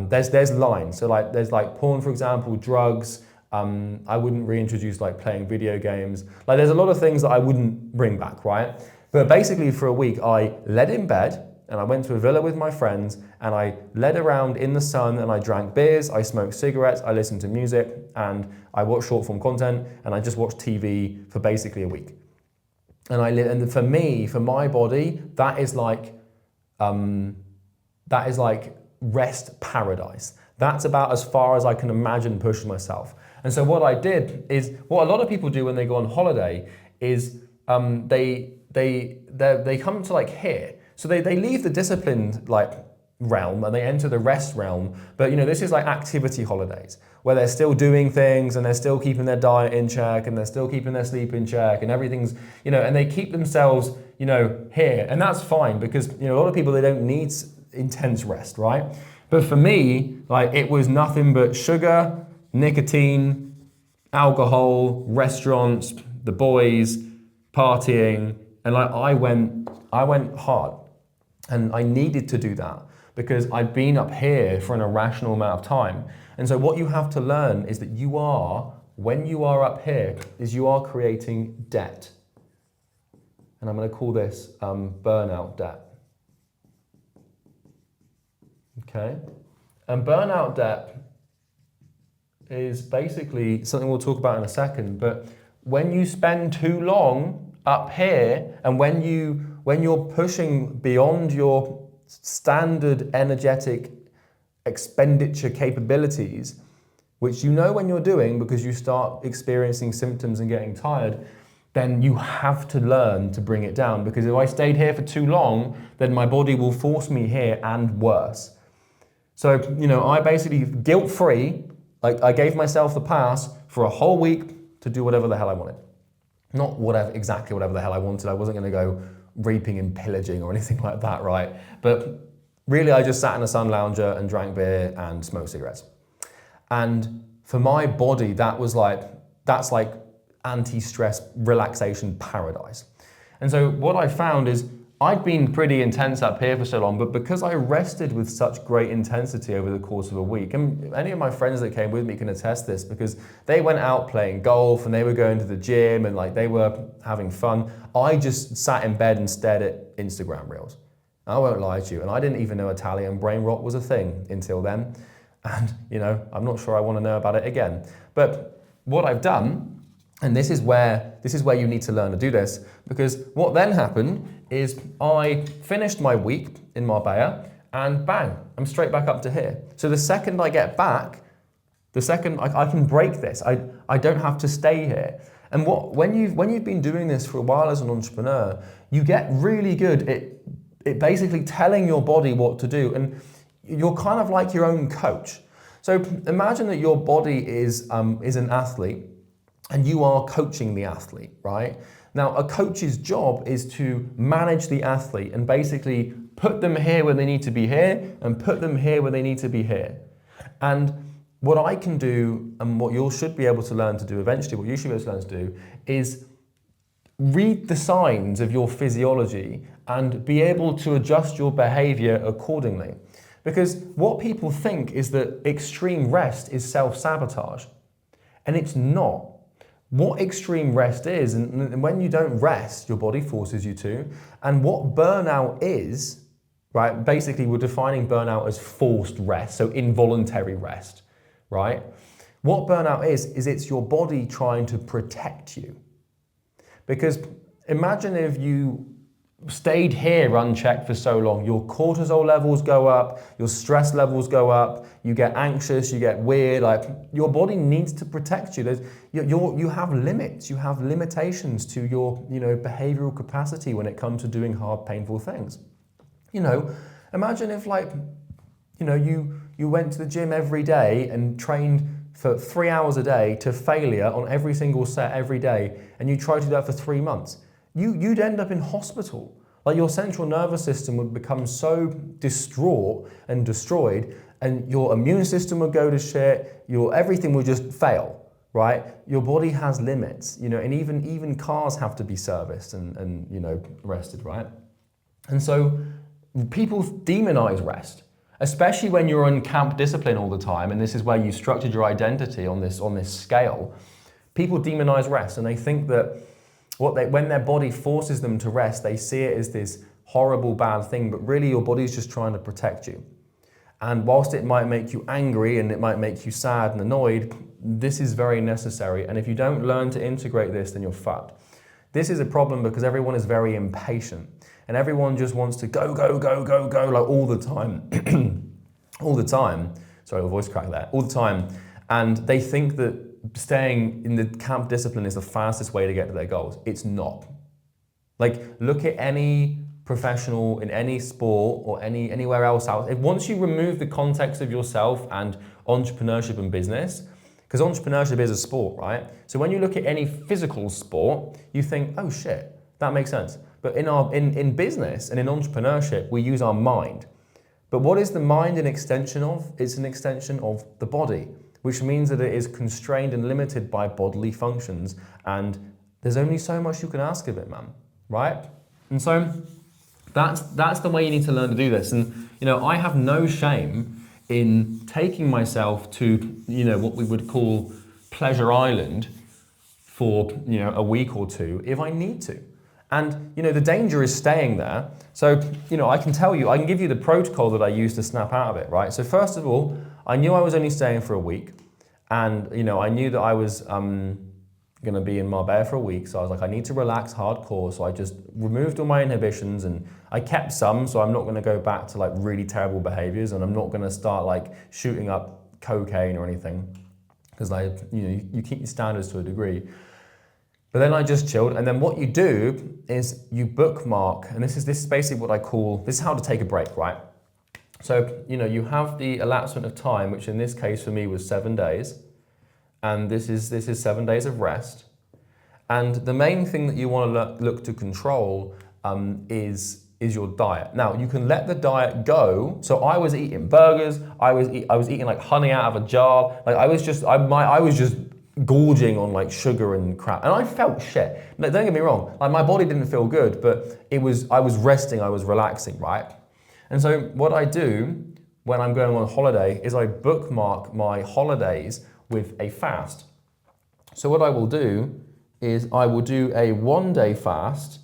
there's lines. So like there's like porn, for example, drugs. I wouldn't reintroduce like playing video games. Like there's a lot of things that I wouldn't bring back, right? But basically for a week, I led in bed and I went to a villa with my friends and I led around in the sun and I drank beers, I smoked cigarettes, I listened to music and I watched short form content and I just watched TV for basically a week. And for me, for my body, that is like rest paradise. That's about as far as I can imagine pushing myself. And so what I did is, what a lot of people do when they go on holiday is they come to like here. So they leave the disciplined like realm and they enter the rest realm. But this is like activity holidays where they're still doing things and they're still keeping their diet in check and they're still keeping their sleep in check and everything's, and they keep themselves, here. And that's fine because, a lot of people, they don't need intense rest, right? But for me, like it was nothing but sugar, nicotine, alcohol, restaurants, the boys, partying, and like I went hard. And I needed to do that because I'd been up here for an irrational amount of time. And so what you have to learn is that when you are up here, is you are creating debt. And I'm going to call this burnout debt. Okay? And burnout debt is basically something we'll talk about in a second, but when you spend too long up here and when you're pushing beyond your standard energetic expenditure capabilities, which when you're doing because you start experiencing symptoms and getting tired, then you have to learn to bring it down, because if I stayed here for too long, then my body will force me here and worse. So, I basically guilt-free, like I gave myself the pass for a whole week to do whatever the hell I wanted. Not exactly whatever the hell I wanted. I wasn't going to go reaping and pillaging or anything like that, right? But really, I just sat in a sun lounger and drank beer and smoked cigarettes. And for my body, that's like anti-stress relaxation paradise. And so what I found is I'd been pretty intense up here for so long, but because I rested with such great intensity over the course of a week, and any of my friends that came with me can attest this, because they went out playing golf and they were going to the gym and like they were having fun. I just sat in bed and stared at Instagram reels. I won't lie to you, and I didn't even know Italian brain rot was a thing until then. And I'm not sure I want to know about it again. But what I've done, and this is where you need to learn to do this, because what then happened is I finished my week in Marbella and bang, I'm straight back up to here. So the second I get back, the second I can break this, I don't have to stay here. And when you've been doing this for a while as an entrepreneur, you get really good at basically telling your body what to do, and you're kind of like your own coach. So imagine that your body is an athlete and you are coaching the athlete, right? Now, a coach's job is to manage the athlete and basically put them here when they need to be here and put them here when they need to be here. And what I can do, and what you should be able to learn to do eventually, what you should be able to learn to do, is read the signs of your physiology and be able to adjust your behavior accordingly. Because what people think is that extreme rest is self-sabotage, and it's not. What extreme rest is, and when you don't rest, your body forces you to, and what burnout is, right? Basically, we're defining burnout as forced rest, so involuntary rest, right? What burnout is it's your body trying to protect you. Because imagine if you stayed here unchecked for so long, your cortisol levels go up, your stress levels go up, you get anxious, you get weird, like your body needs to protect you. You have limits, you have limitations to your behavioral capacity when it comes to doing hard, painful things. Imagine if you went to the gym every day and trained for 3 hours a day to failure on every single set every day, and you tried to do that for 3 months. You'd end up in hospital. Like your central nervous system would become so distraught and destroyed, and your immune system would go to shit, everything would just fail, right? Your body has limits, and even cars have to be serviced and rested, right? And so people demonize rest, especially when you're on camp discipline all the time, and this is where you structured your identity on this scale. People demonize rest, and they think that when their body forces them to rest, they see it as this horrible, bad thing, but really your body's just trying to protect you. And whilst it might make you angry and it might make you sad and annoyed, this is very necessary. And if you don't learn to integrate this, then you're fucked. This is a problem because everyone is very impatient and everyone just wants to go, go, go, go, go, like all the time. All the time. Sorry, the voice cracked there. All the time. And they think that staying in the camp discipline is the fastest way to get to their goals. It's not. Like, look at any professional in any sport or anywhere else out. Once you remove the context of yourself and entrepreneurship and business, because entrepreneurship is a sport, right? So when you look at any physical sport, you think, oh shit, that makes sense. But in business and in entrepreneurship, we use our mind. But what is the mind an extension of? It's an extension of the body, which means that it is constrained and limited by bodily functions. And there's only so much you can ask of it, man, right? And so that's the way you need to learn to do this. And, I have no shame in taking myself to, what we would call Pleasure Island for, a week or two if I need to. And, the danger is staying there. So, I can give you the protocol that I use to snap out of it, right? So first of all, I knew I was only staying for a week. And, I knew that I was going to be in Marbella for a week. So I was like, I need to relax hardcore. So I just removed all my inhibitions and I kept some. So I'm not going to go back to like really terrible behaviors, and I'm not going to start like shooting up cocaine or anything, because you keep your standards to a degree. But then I just chilled. And then what you do is you bookmark, and this is basically what I call, this is how to take a break, right? So, you have the elapsement of time, which in this case for me was 7 days. And this is 7 days of rest. And the main thing that you want to look to control is your diet. Now, you can let the diet go. So I was eating burgers. I was eating like honey out of a jar. Like I was just gorging on like sugar and crap. And I felt shit. No, don't get me wrong. Like my body didn't feel good, but I was resting, I was relaxing, right? And so what I do when I'm going on holiday is I bookmark my holidays with a fast. So what I will do is I will do a 1 day fast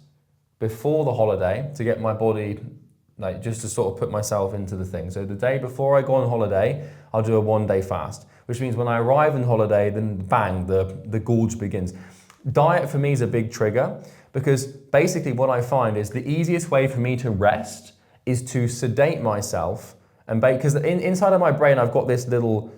before the holiday to get my body, like just to sort of put myself into the thing. So the day before I go on holiday, I'll do a 1 day fast, which means when I arrive on holiday, then bang, the gorge begins. Diet for me is a big trigger because basically what I find is the easiest way for me to rest is to sedate myself, and because inside of my brain I've got this little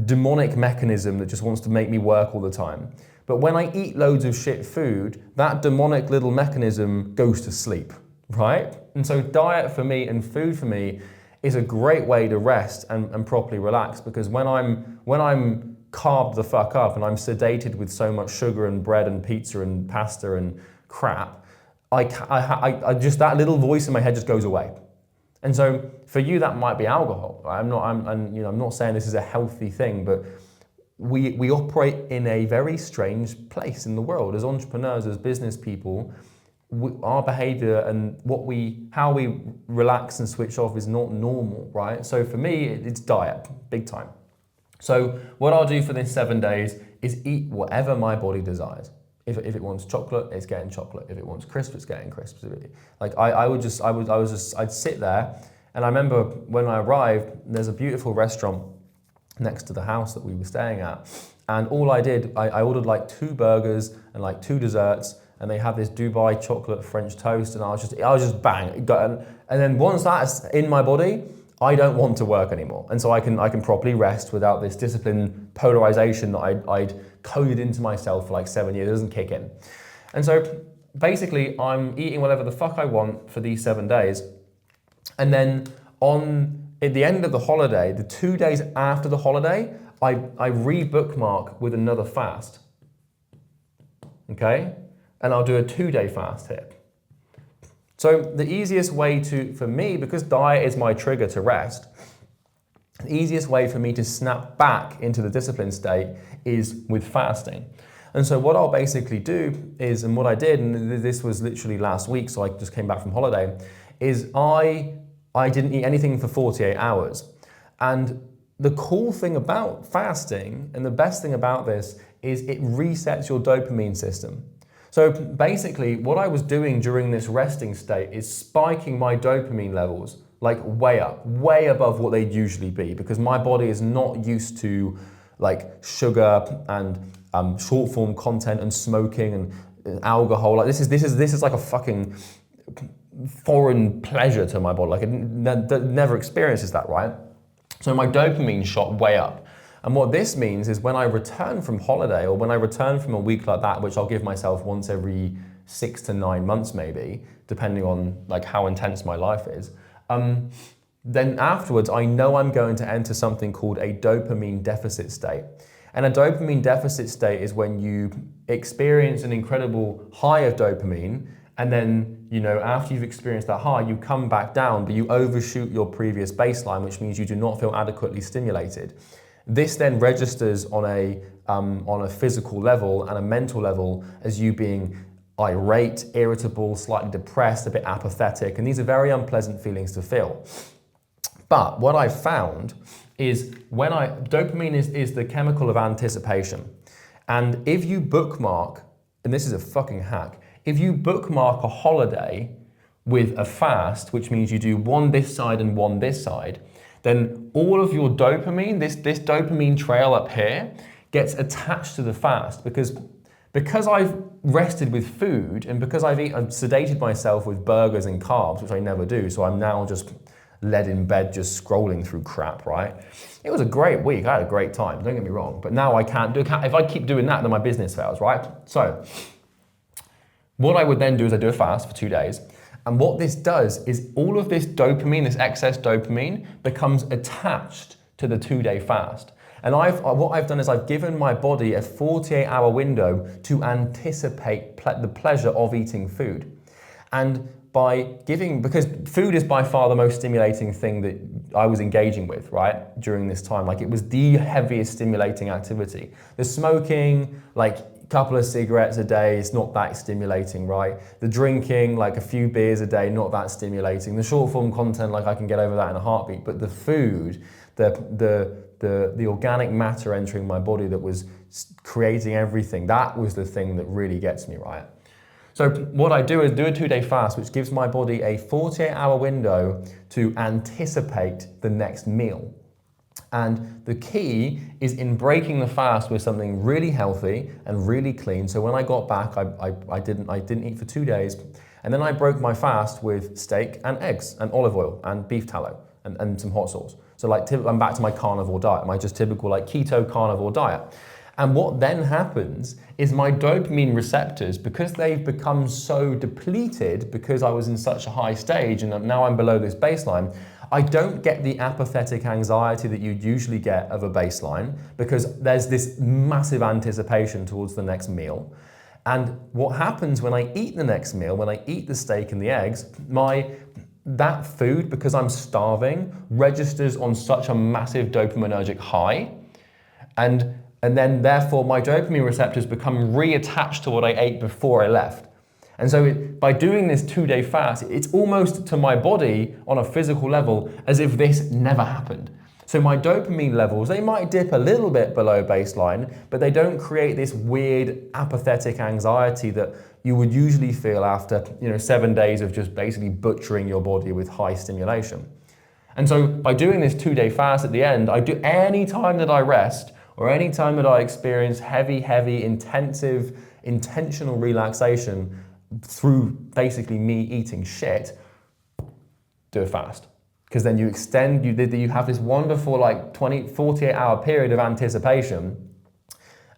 demonic mechanism that just wants to make me work all the time. But when I eat loads of shit food, that demonic little mechanism goes to sleep, right? And so diet for me and food for me is a great way to rest and properly relax, because when I'm carved the fuck up and I'm sedated with so much sugar and bread and pizza and pasta and crap, I just, that little voice in my head just goes away. And so for you, that might be alcohol. I'm not saying this is a healthy thing, but we operate in a very strange place in the world as entrepreneurs, as business people. Our behavior and how we relax and switch off is not normal, right? So for me, it's diet, big time. So what I'll do for this 7 days is eat whatever my body desires. If it wants chocolate, it's getting chocolate. If it wants crisps, it's getting crisps. Like I'd sit there, and I remember when I arrived, there's a beautiful restaurant next to the house that we were staying at, and all I did, I ordered like 2 burgers and like 2 desserts, and they had this Dubai chocolate French toast, and I was just bang, and then once that's in my body, I don't want to work anymore, and so I can properly rest without this discipline polarization that I'd coded into myself for like 7 years. It doesn't kick in. And so basically I'm eating whatever the fuck I want for these 7 days. And then at the end of the holiday, the 2 days after the holiday, I re-bookmark with another fast. Okay? And I'll do a 2-day fast here. So the easiest way for me, because diet is my trigger to rest, the easiest way for me to snap back into the discipline state is with fasting. And so what I'll basically do is, and what I did, and this was literally last week, so I just came back from holiday, is I didn't eat anything for 48 hours. And the cool thing about fasting, and the best thing about this, is it resets your dopamine system. So basically, what I was doing during this resting state is spiking my dopamine levels like way up, way above what they'd usually be, because my body is not used to like sugar and short form content and smoking and alcohol. Like this is like a fucking foreign pleasure to my body. Like it never experiences that, right? So my dopamine shot way up. And what this means is when I return from holiday or when I return from a week like that, which I'll give myself once every 6 to 9 months maybe, depending on like how intense my life is, then afterwards I know I'm going to enter something called a dopamine deficit state. And a dopamine deficit state is when you experience an incredible high of dopamine, and then, you know, after you've experienced that high, you come back down, but you overshoot your previous baseline, which means you do not feel adequately stimulated. This then registers on a physical level and a mental level as you being irate, irritable, slightly depressed, a bit apathetic, and these are very unpleasant feelings to feel. But what I've found is dopamine is the chemical of anticipation. And if you bookmark, and this is a fucking hack, if you bookmark a holiday with a fast, which means you do one this side and one this side, then all of your dopamine, this dopamine trail up here, gets attached to the fast because I've rested with food and because I've sedated myself with burgers and carbs, which I never do, so I'm now just led in bed just scrolling through crap, right? It was a great week, I had a great time, don't get me wrong, but now I can't do, if I keep doing that, then my business fails, right? So, what I would then do is I do a fast for 2 days, and what this does is all of this dopamine, this excess dopamine, becomes attached to the 2-day fast. And what I've done is I've given my body a 48-hour window to anticipate the pleasure of eating food. And because food is by far the most stimulating thing that I was engaging with, right, during this time. Like it was the heaviest stimulating activity. The smoking, like, couple of cigarettes a day is not that stimulating, right? The drinking, like a few beers a day, not that stimulating. The short form content, like I can get over that in a heartbeat. But the food, the organic matter entering my body that was creating everything, that was the thing that really gets me, right? So what I do is do a 2-day fast, which gives my body a 48-hour window to anticipate the next meal. And the key is in breaking the fast with something really healthy and really clean. So when I got back, I didn't eat for 2 days. And then I broke my fast with steak and eggs and olive oil and beef tallow and some hot sauce. So like I'm back to my carnivore diet, my just typical like keto carnivore diet. And what then happens is my dopamine receptors, because they've become so depleted because I was in such a high stage and now I'm below this baseline, I don't get the apathetic anxiety that you'd usually get of a baseline because there's this massive anticipation towards the next meal. And what happens when I eat the next meal, when I eat the steak and the eggs, that food, because I'm starving, registers on such a massive dopaminergic high. And then therefore my dopamine receptors become reattached to what I ate before I left. And so by doing this 2-day fast, it's almost to my body on a physical level as if this never happened. So my dopamine levels, they might dip a little bit below baseline, but they don't create this weird apathetic anxiety that you would usually feel after 7 days of just basically butchering your body with high stimulation. And so by doing this 2-day fast at the end, I do any time that I rest or any time that I experience heavy, intensive, intentional relaxation through basically me eating shit, do a fast. Because then you extend, you have this wonderful like 48-hour period of anticipation.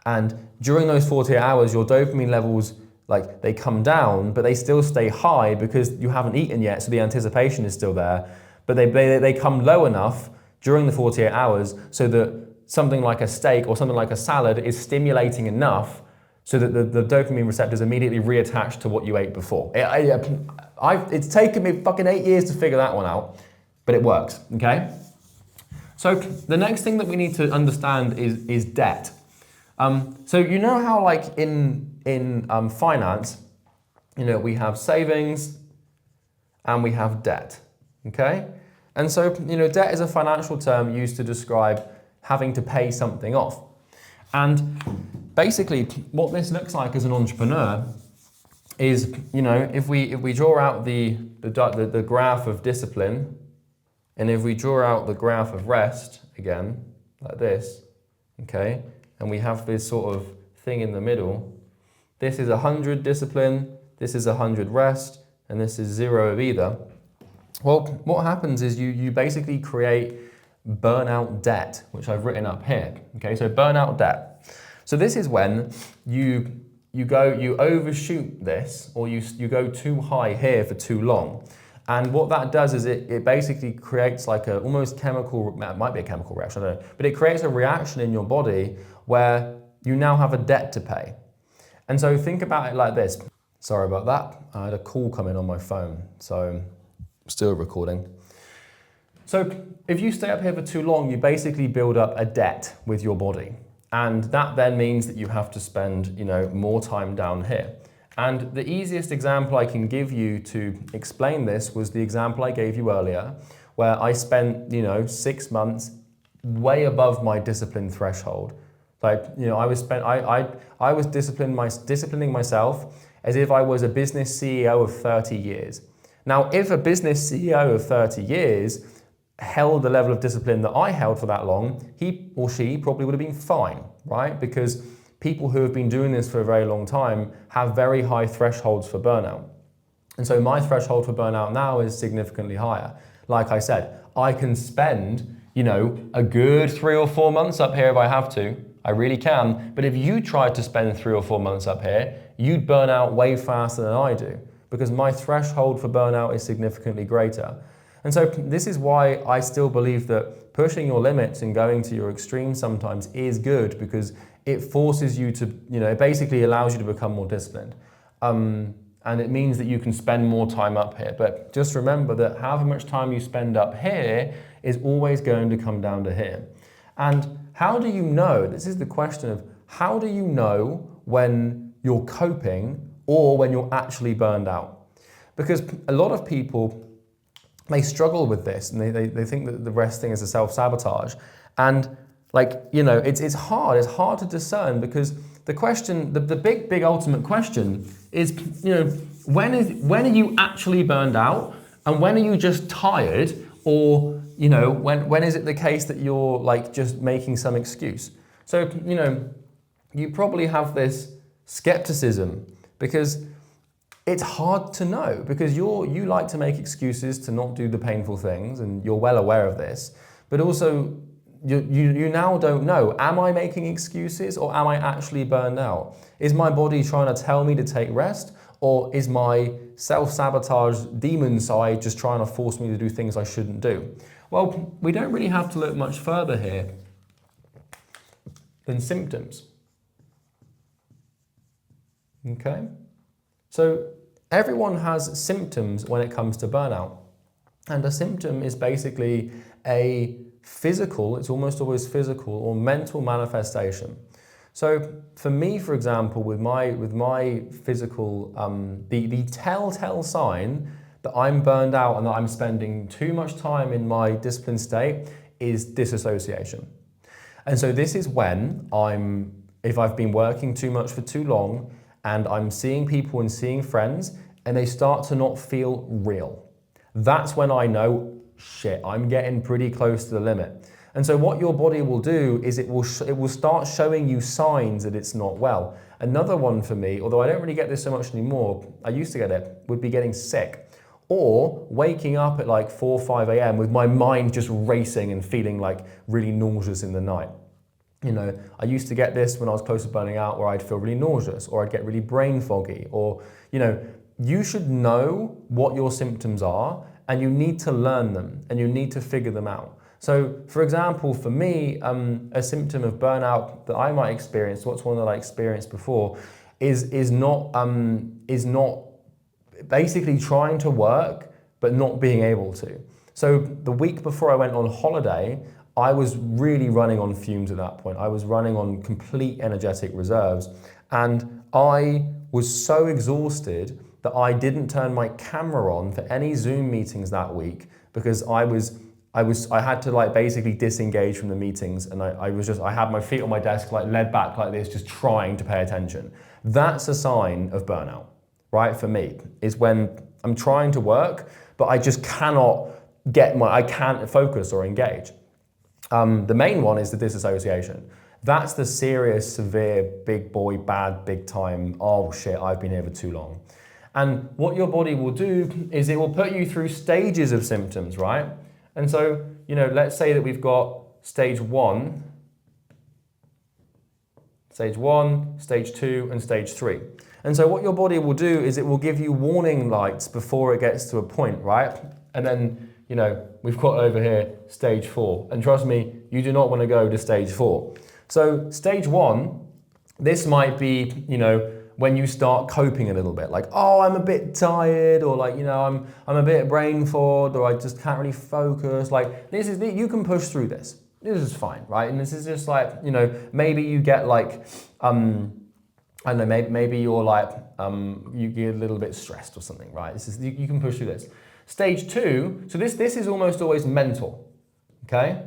And during those 48 hours, your dopamine levels, like they come down, but they still stay high because you haven't eaten yet, so the anticipation is still there. But they come low enough during the 48 hours so that something like a steak or something like a salad is stimulating enough so that the dopamine receptors immediately reattach to what you ate before. It's taken me fucking 8 years to figure that one out, but it works, okay? So the next thing that we need to understand is debt. So you know how like in finance, we have savings and we have debt, okay? And so, debt is a financial term used to describe having to pay something off. And basically, what this looks like as an entrepreneur is, if we draw out the graph of discipline, and if we draw out the graph of rest, again, like this, okay, and we have this sort of thing in the middle, this is 100 discipline, this is 100 rest, and this is 0 of either. Well, what happens is you basically create burnout debt, which I've written up here. Okay, so burnout debt. So this is when you overshoot this, or you go too high here for too long. And what that does is it basically creates like a almost chemical, it might be a chemical reaction, I don't know, but it creates a reaction in your body where you now have a debt to pay. And so think about it like this. Sorry about that. I had a call come in on my phone, so I'm still recording. So if you stay up here for too long, you basically build up a debt with your body. And that then means that you have to spend, more time down here. And the easiest example I can give you to explain this was the example I gave you earlier, where I spent, 6 months way above my discipline threshold. Like, I was disciplining myself as if I was a business CEO of 30 years. Now, if a business CEO of 30 years held the level of discipline that I held for that long, he or she probably would have been fine, right? Because people who have been doing this for a very long time have very high thresholds for burnout. And so my threshold for burnout now is significantly higher. Like I said, I can spend, a good 3 or 4 months up here if I have to. I really can. But if you tried to spend 3 or 4 months up here, you'd burn out way faster than I do, because my threshold for burnout is significantly greater. And so this is why I still believe that pushing your limits and going to your extremes sometimes is good, because it forces you to, it basically allows you to become more disciplined. And it means that you can spend more time up here. But just remember that however much time you spend up here is always going to come down to here. And how do you know, this is the question of, how do you know when you're coping or when you're actually burned out? Because a lot of people, they struggle with this, and they think that the rest thing is a self-sabotage. And it's hard to discern, because the question, the big ultimate question is, when are you actually burned out, and when are you just tired, or when is it the case that you're just making some excuse? So you probably have this skepticism, because it's hard to know, because you like to make excuses to not do the painful things, and you're well aware of this, but also you now don't know, am I making excuses, or am I actually burned out? Is my body trying to tell me to take rest, or is my self-sabotage demon side just trying to force me to do things I shouldn't do? Well, we don't really have to look much further here than symptoms. Okay? So everyone has symptoms when it comes to burnout. And a symptom is basically a physical, it's almost always physical or mental manifestation. So for me, for example, with my physical, the telltale sign that I'm burned out and that I'm spending too much time in my disciplined state is disassociation. And so this is when if I've been working too much for too long, and I'm seeing people and seeing friends, and they start to not feel real. That's when I know, shit, I'm getting pretty close to the limit. And so what your body will do is it will start showing you signs that it's not well. Another one for me, although I don't really get this so much anymore, I used to get it, would be getting sick. Or waking up at 4 or 5 a.m. with my mind just racing and feeling really nauseous in the night. I used to get this when I was close to burning out, where I'd feel really nauseous, or I'd get really brain foggy, or, you should know what your symptoms are, and you need to learn them, and you need to figure them out. So, for example, for me, a symptom of burnout that I might experience, what's one that I experienced before, is not basically trying to work, but not being able to. So the week before I went on holiday, I was really running on fumes at that point. I was running on complete energetic reserves, and I was so exhausted that I didn't turn my camera on for any Zoom meetings that week because I had to like basically disengage from the meetings, and I had my feet on my desk, like led back like this, just trying to pay attention. That's a sign of burnout, right? For me, is when I'm trying to work, but I just cannot I can't focus or engage. The main one is the disassociation. That's the serious, severe, big boy, bad, big time, oh shit, I've been here for too long. And what your body will do is it will put you through stages of symptoms, right? And so, let's say that we've got stage 1, stage 2, and stage 3. And so what your body will do is it will give you warning lights before it gets to a point, right? And then, we've got over here stage 4. And trust me, you do not want to go to stage 4. So stage 1, this might be, when you start coping a little bit, like, oh, I'm a bit tired, or like, I'm a bit brain fogged, or I just can't really focus. Like, you can push through this. This is fine, right? And this is just like, maybe you get like, I don't know, maybe you're like, you get a little bit stressed or something, right? You can push through this. Stage 2, so this is almost always mental, okay?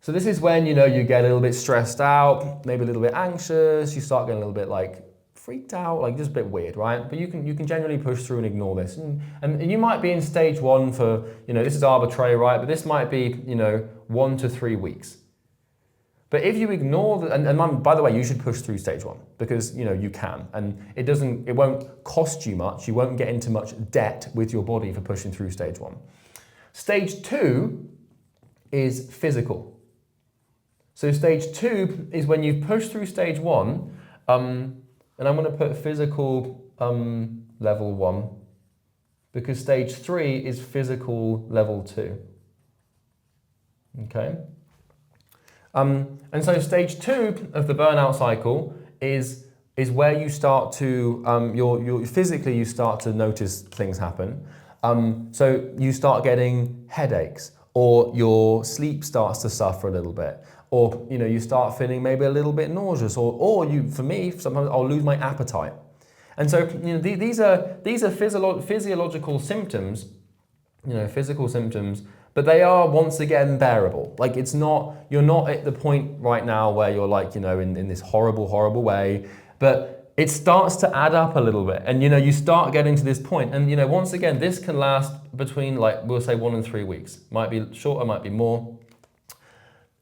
So this is when, you get a little bit stressed out, maybe a little bit anxious, you start getting a little bit like, freaked out, like just a bit weird, right? But you can generally push through and ignore this. And you might be in stage 1 for, this is arbitrary, right? But this might be, 1 to 3 weeks. But if you ignore, and by the way, you should push through stage 1 because, you can. And it won't cost you much. You won't get into much debt with your body for pushing through stage 1. Stage 2 is physical. So stage 2 is when you've pushed through stage 1, and I'm going to put physical level 1 because stage 3 is physical level 2. Okay? And so stage 2 of the burnout cycle is where you start to, physically you start to notice things happen. So you start getting headaches, or your sleep starts to suffer a little bit. Or you start feeling maybe a little bit nauseous, or for me, sometimes I'll lose my appetite. And so these are physiological symptoms, physical symptoms, but they are once again bearable. Like you're not at the point right now where you're like in this horrible way, but it starts to add up a little bit, and you start getting to this point, and once again this can last between we'll say 1 and 3 weeks. Might be shorter, might be more.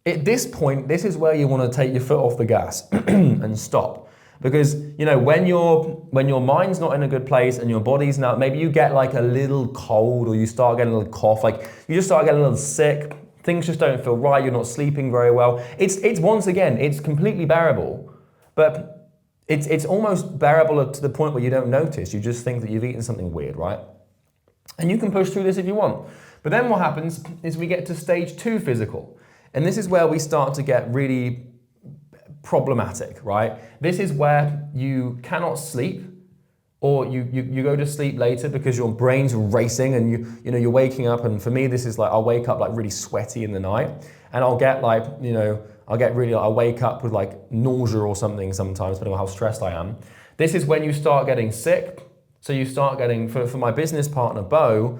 At this point, this is where you want to take your foot off the gas and stop. Because, when your mind's not in a good place and your body's not, maybe you get like a little cold, or you start getting a little cough, like you just start getting a little sick, things just don't feel right, you're not sleeping very well. It's once again, it's completely bearable, but it's almost bearable to the point where you don't notice, you just think that you've eaten something weird, right? And you can push through this if you want. But then what happens is we get to stage 2 physical. And this is where we start to get really problematic, right? This is where you cannot sleep, or you go to sleep later because your brain's racing, and you're waking up. And for me, this is like, I'll wake up like really sweaty in the night, and I'll get like, I'll wake up with like nausea or something sometimes, depending on how stressed I am. This is when you start getting sick. So you start getting, for my business partner, Bo,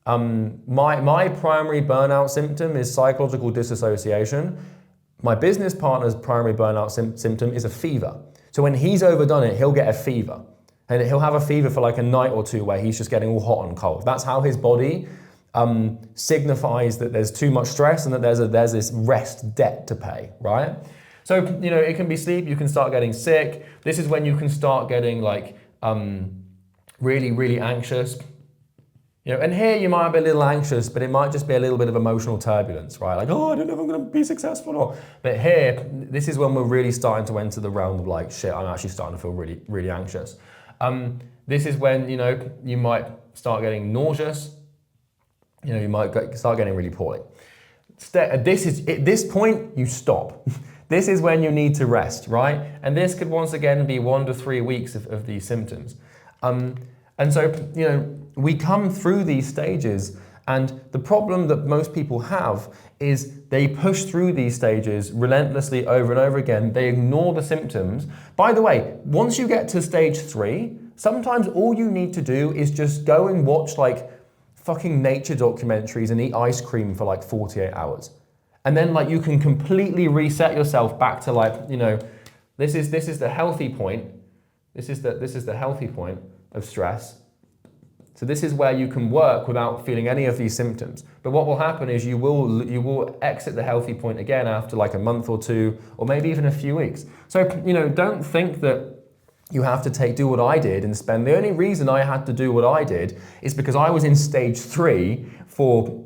my primary burnout symptom is psychological disassociation. My business partner's primary burnout symptom is a fever. So when he's overdone it, he'll get a fever. And he'll have a fever for like a night or two where he's just getting all hot and cold. That's how his body signifies that there's too much stress and that there's this rest debt to pay, right? So, it can be sleep, you can start getting sick. This is when you can start getting like really, really anxious. And here you might be a little anxious, but it might just be a little bit of emotional turbulence, right? Like, oh, I don't know if I'm going to be successful or not. But here, this is when we're really starting to enter the realm of like, shit, I'm actually starting to feel really, really anxious. This is when, you might start getting nauseous. You might start getting really poorly. At this point, you stop. This is when you need to rest, right? And this could once again be 1 to 3 weeks of these symptoms. And so, we come through these stages, and the problem that most people have is they push through these stages relentlessly over and over again. They ignore the symptoms. By the way, once you get to stage 3, Sometimes all you need to do is just go and watch like fucking nature documentaries and eat ice cream for like 48 hours. And then like you can completely reset yourself back to like, you know, this is the healthy point. This is the healthy point of stress. So this is where you can work without feeling any of these symptoms. But what will happen is you will exit the healthy point again after like a month or two, or maybe even a few weeks. So, you know, don't think that you have to do what I did and spend. The only reason I had to do what I did is because I was in stage 3 for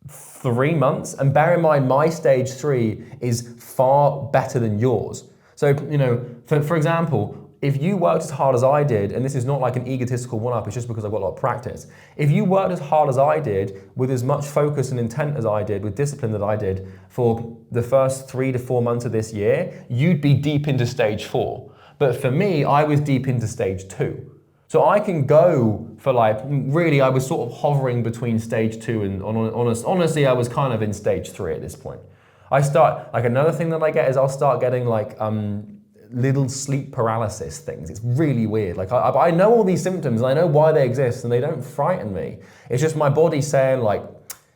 3 months. And bear in mind, my stage 3 is far better than yours. So, you know, for example, if you worked as hard as I did, and this is not like an egotistical one-up, it's just because I've got a lot of practice. If you worked as hard as I did, with as much focus and intent as I did, with discipline that I did, for the first 3 to 4 months of this year, you'd be deep into stage 4. But for me, I was deep into stage 2. So I can go for like, really, I was sort of hovering between stage 2 and honestly, I was kind of in stage 3 at this point. Like another thing that I get is I'll start getting like, little sleep paralysis things. It's really weird. Like I know all these symptoms and I know why they exist and they don't frighten me. It's just my body saying like,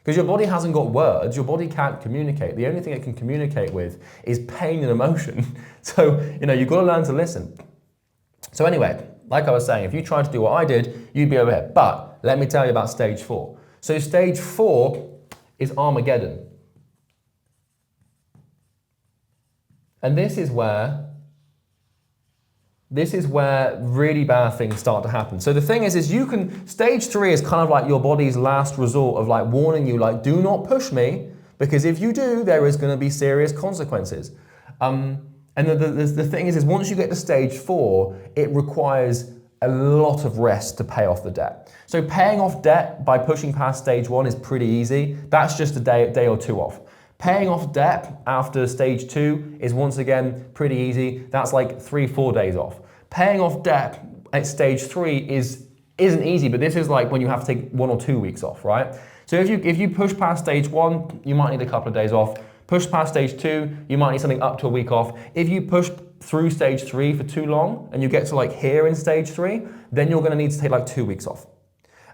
because your body hasn't got words, your body can't communicate. The only thing it can communicate with is pain and emotion. So, you know, you've got to learn to listen. So anyway, like I was saying, if you tried to do what I did, you'd be over here. But let me tell you about stage 4. So stage 4 is Armageddon. And this is where really bad things start to happen. So the thing is stage 3 is kind of like your body's last resort of like warning you, like, do not push me, because if you do, there is going to be serious consequences. And the thing is once you get to stage 4, it requires a lot of rest to pay off the debt. So paying off debt by pushing past stage 1 is pretty easy. That's just a day or two off. Paying off debt after stage 2 is once again pretty easy. That's like 3-4 days off. Paying off debt at stage 3 isn't easy, but this is like when you have to take 1 or 2 weeks off, right? So if you push past stage 1, you might need a couple of days off. Push past stage 2, you might need something up to a week off. If you push through stage 3 for too long and you get to like here in stage 3, then you're gonna need to take like 2 weeks off.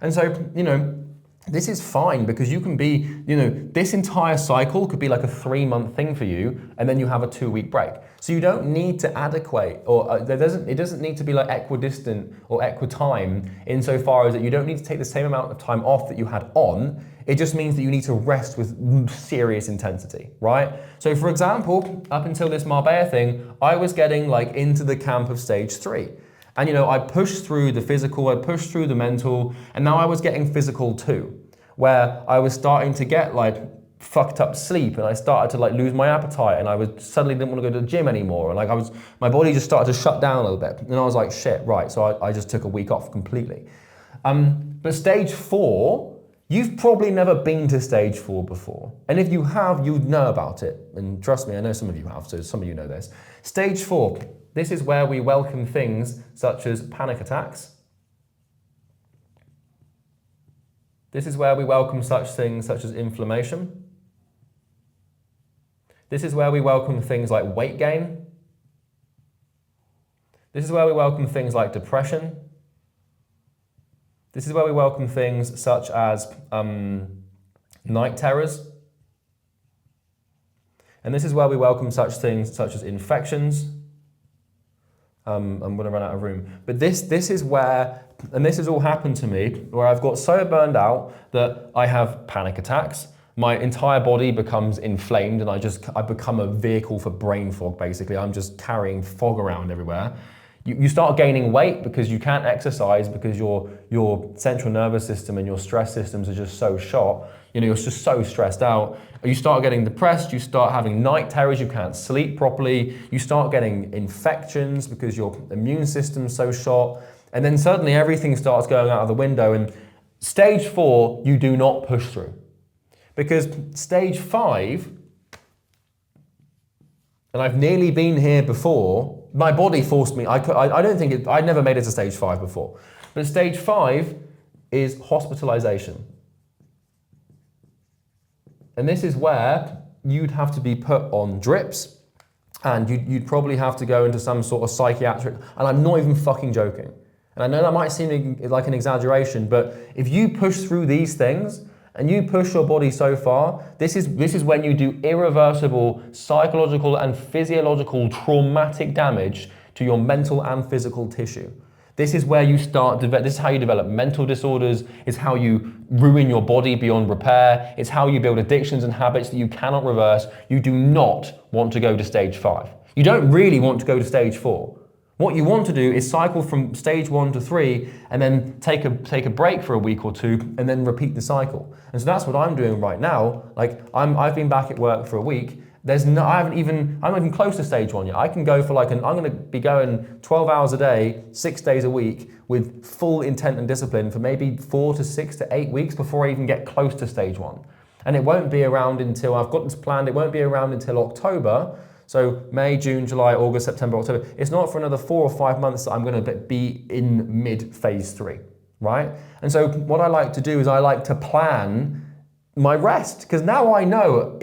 And so, you know, this is fine because you can be, you know, this entire cycle could be like a 3-month thing for you, and then you have a 2-week break. So you don't need to adequate, or it doesn't need to be like equidistant or equitime insofar as that you don't need to take the same amount of time off that you had on. It just means that you need to rest with serious intensity, right? So for example, up until this Marbella thing, I was getting like into the camp of stage 3. And you know, I pushed through the physical, I pushed through the mental, and now I was getting physical too, where I was starting to get like fucked up sleep, and I started to like lose my appetite, and I suddenly didn't want to go to the gym anymore, and like my body just started to shut down a little bit, and I was like, shit, right, so I just took a week off completely. But stage 4, you've probably never been to stage 4 before, and if you have, you'd know about it, and trust me, I know some of you have, so some of you know this. Stage 4. This is where we welcome things such as panic attacks. This is where we welcome such things such as inflammation. This is where we welcome things like weight gain. This is where we welcome things like depression. This is where we welcome things such as night terrors. And this is where we welcome such things such as infections. I'm going to run out of room. But this is where, and this has all happened to me, where I've got so burned out that I have panic attacks. My entire body becomes inflamed and I become a vehicle for brain fog, basically. I'm just carrying fog around everywhere. You start gaining weight because you can't exercise because your central nervous system and your stress systems are just so shot. You know, you're just so stressed out. You start getting depressed, you start having night terrors, you can't sleep properly, you start getting infections because your immune system's so shot, and then suddenly everything starts going out of the window, and stage 4, you do not push through. Because stage 5, and I've nearly been here before, my body forced me, I'd never made it to stage 5 before, but stage 5 is hospitalization. And this is where you'd have to be put on drips, and you'd probably have to go into some sort of psychiatric, and I'm not even fucking joking. And I know that might seem like an exaggeration, but if you push through these things and you push your body so far, this is when you do irreversible psychological and physiological traumatic damage to your mental and physical tissue. This is where you start, this is how you develop mental disorders, it's how you ruin your body beyond repair, it's how you build addictions and habits that you cannot reverse. You do not want to go to stage 5. You don't really want to go to stage 4. What you want to do is cycle from stage 1 to 3 and then take a break for a week or two and then repeat the cycle. And so that's what I'm doing right now. Like I've been back at work for a week. I'm not even close to stage 1 yet. I can go for I'm going to be going 12 hours a day, 6 days a week with full intent and discipline for maybe 4 to 6 to 8 weeks before I even get close to stage 1. And it won't be around until, I've got this planned, it won't be around until October. So May, June, July, August, September, October. It's not for another 4 or 5 months that I'm going to be in mid phase 3, right? And so what I like to do is I like to plan my rest, because now I know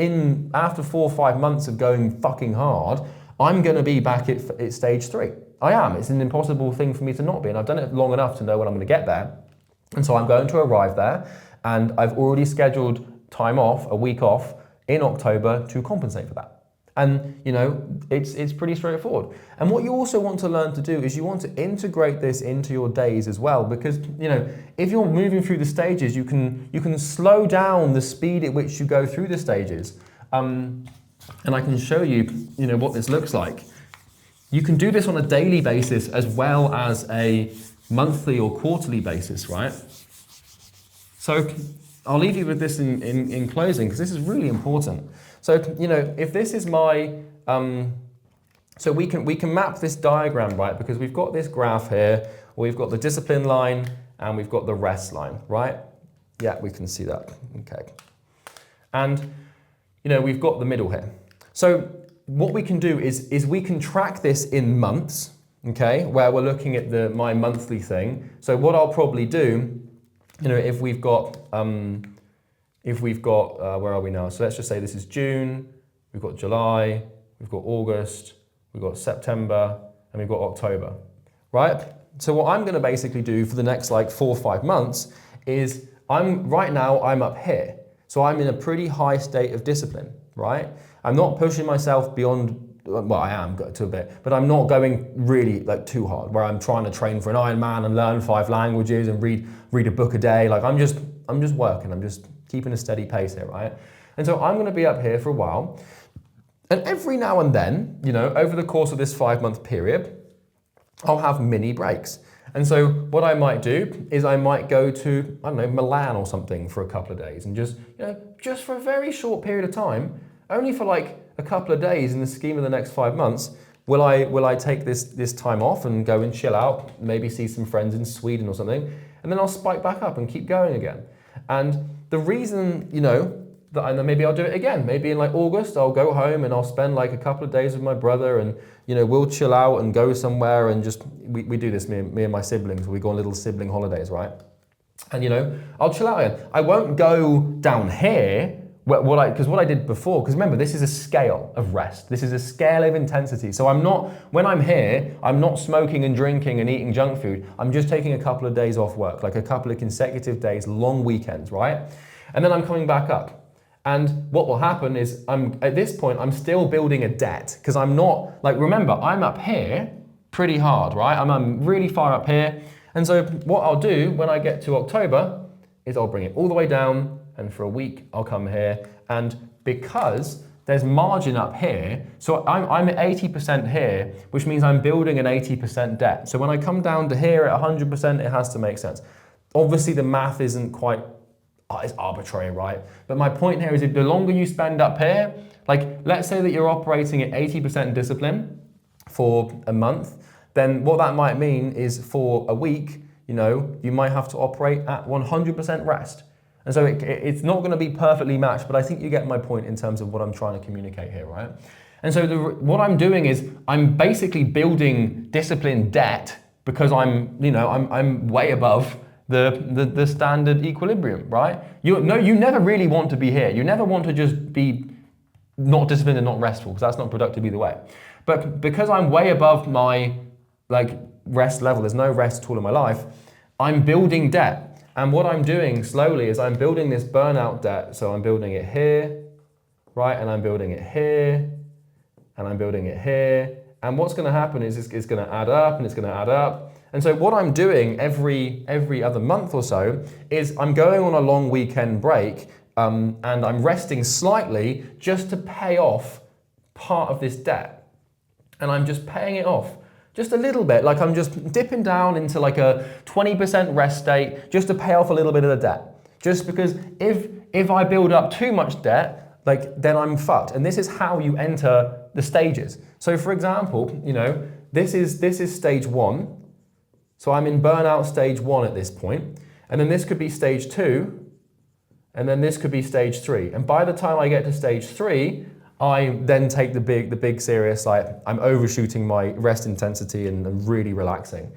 after 4 or 5 months of going fucking hard, I'm going to be back at stage 3. I am. It's an impossible thing for me to not be, and I've done it long enough to know when I'm going to get there. And so I'm going to arrive there, and I've already scheduled time off, a week off in October to compensate for that. And it's pretty straightforward. And what you also want to learn to do is you want to integrate this into your days as well, because if you're moving through the stages, you can slow down the speed at which you go through the stages. And I can show you what this looks like. You can do this on a daily basis as well as a monthly or quarterly basis, right? So I'll leave you with this in closing, because this is really important. So, if this is my, so we can map this diagram, right? Because we've got this graph here, we've got the discipline line, and we've got the rest line, right? Yeah, we can see that, okay. And, we've got the middle here. So what we can do is we can track this in months, okay? Where we're looking at my monthly thing. So what I'll probably do, if we've got, where are we now? So let's just say this is June, we've got July, we've got August, we've got September, and we've got October, right? So what I'm gonna basically do for the next 4 or 5 months is right now I'm up here. So I'm in a pretty high state of discipline, right? I'm not pushing myself beyond, well, I am to a bit, but I'm not going really too hard, where I'm trying to train for an Ironman and learn 5 languages and read a book a day. I'm just working, I'm just keeping a steady pace here, right? And so I'm gonna be up here for a while. And every now and then, over the course of this 5-month period, I'll have mini breaks. And so what I might do is I might go to, I don't know, Milan or something for a couple of days and just for a very short period of time, only for a couple of days in the scheme of the next 5 months, will I take this time off and go and chill out, maybe see some friends in Sweden or something, and then I'll spike back up and keep going again. And the reason, that maybe I'll do it again. Maybe in August, I'll go home and I'll spend a couple of days with my brother, and we'll chill out and go somewhere and we do this, me and my siblings. We go on little sibling holidays, right? And I'll chill out again. I won't go down here because what I did before, because remember, this is a scale of rest. This is a scale of intensity. So when I'm here, I'm not smoking and drinking and eating junk food. I'm just taking a couple of days off work, a couple of consecutive days, long weekends, right? And then I'm coming back up. And what will happen is at this point, I'm still building a debt, because I'm not, remember, I'm up here pretty hard, right? I'm really far up here. And so what I'll do when I get to October is I'll bring it all the way down, and for a week I'll come here. And because there's margin up here, so I'm at 80% here, which means I'm building an 80% debt. So when I come down to here at 100%, it has to make sense. Obviously the math isn't quite, it's arbitrary, right? But my point here is, if the longer you spend up here, let's say that you're operating at 80% discipline for a month, then what that might mean is for a week, you might have to operate at 100% rest. And so it's not going to be perfectly matched, but I think you get my point in terms of what I'm trying to communicate here, right? And so what I'm doing is I'm basically building discipline debt, because I'm way above the standard equilibrium, right? You never really want to be here. You never want to just be not disciplined and not restful, because that's not productive either way. But because I'm way above my rest level, there's no rest at all in my life, I'm building debt. And what I'm doing slowly is I'm building this burnout debt. So I'm building it here, right? And I'm building it here, and I'm building it here. And what's gonna happen is it's gonna add up and it's gonna add up. And so what I'm doing every other month or so is I'm going on a long weekend break and I'm resting slightly just to pay off part of this debt. And I'm just paying it off just a little bit. Like I'm just dipping down into like a 20% rest state just to pay off a little bit of the debt. Just because if I build up too much debt, like then I'm fucked. And this is how you enter the stages. So for example, you know, this is stage 1. So I'm in burnout stage 1 at this point. And then this could be stage 2. And then this could be stage 3. And by the time I get to stage 3, I then take the big serious, like I'm overshooting my rest intensity and really relaxing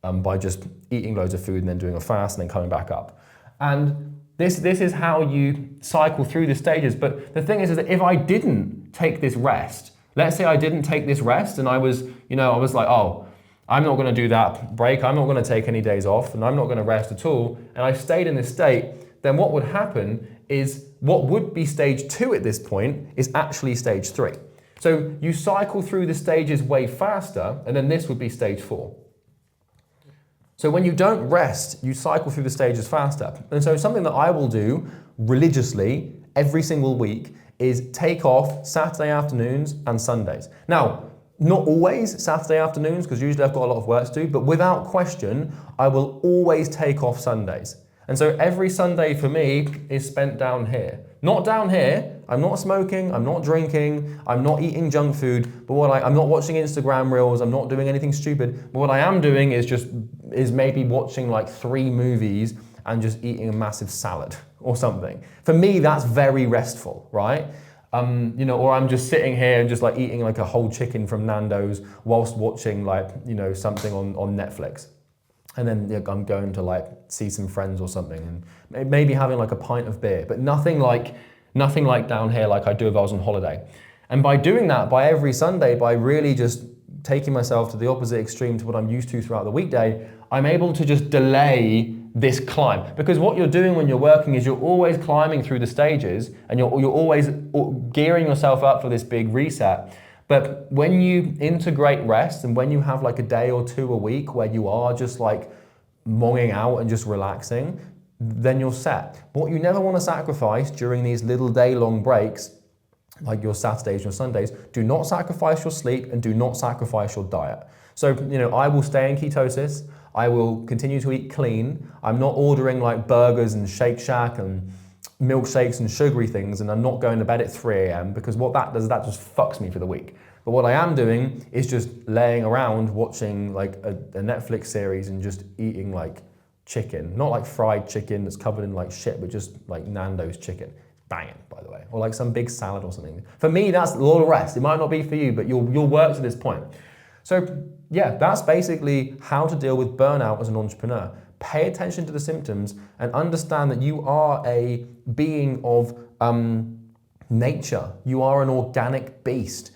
by just eating loads of food and then doing a fast and then coming back up. And this is how you cycle through the stages. But the thing is that if I didn't take this rest, let's say I didn't take this rest and I was like, oh, I'm not going to do that break. I'm not going to take any days off and I'm not going to rest at all. And I stayed in this state, then what would happen is what would be stage 2 at this point is actually stage 3. So you cycle through the stages way faster and then this would be stage 4. So when you don't rest, you cycle through the stages faster. And so something that I will do religiously every single week is take off Saturday afternoons and Sundays. Now, not always Saturday afternoons, because usually I've got a lot of work to do, but without question, I will always take off Sundays. And so every Sunday for me is spent down here. Not down here, I'm not smoking, I'm not drinking, I'm not eating junk food, but I'm not watching Instagram reels, I'm not doing anything stupid, but what I am doing is maybe watching like 3 movies and just eating a massive salad or something. For me, that's very restful, right? You know, or I'm just sitting here and just like eating like a whole chicken from Nando's whilst watching like, you know, something on Netflix. And then I'm going to like see some friends or something and maybe having like a pint of beer, but nothing like down here like I do if I was on holiday. And by doing that, by every Sunday, by really just taking myself to the opposite extreme to what I'm used to throughout the weekday, I'm able to just delay this climb. Because what you're doing when you're working is you're always climbing through the stages and you're always gearing yourself up for this big reset. But when you integrate rest and when you have like a day or 2 a week where you are just like monging out and just relaxing, then you're set. But what you never want to sacrifice during these little day-long breaks, like your Saturdays, your Sundays, do not sacrifice your sleep and do not sacrifice your diet. So, you know, I will stay in ketosis. I will continue to eat clean. I'm not ordering like burgers and Shake Shack and milkshakes and sugary things, and I'm not going to bed at 3 a.m. because what that does, that just fucks me for the week. But what I am doing is just laying around watching like a Netflix series and just eating like chicken. Not like fried chicken that's covered in like shit, but just like Nando's chicken. Banging, by the way. Or like some big salad or something. For me, that's a lot of rest. It might not be for you, but you'll work to this point. So yeah, that's basically how to deal with burnout as an entrepreneur. Pay attention to the symptoms and understand that you are a being of nature. You are an organic beast.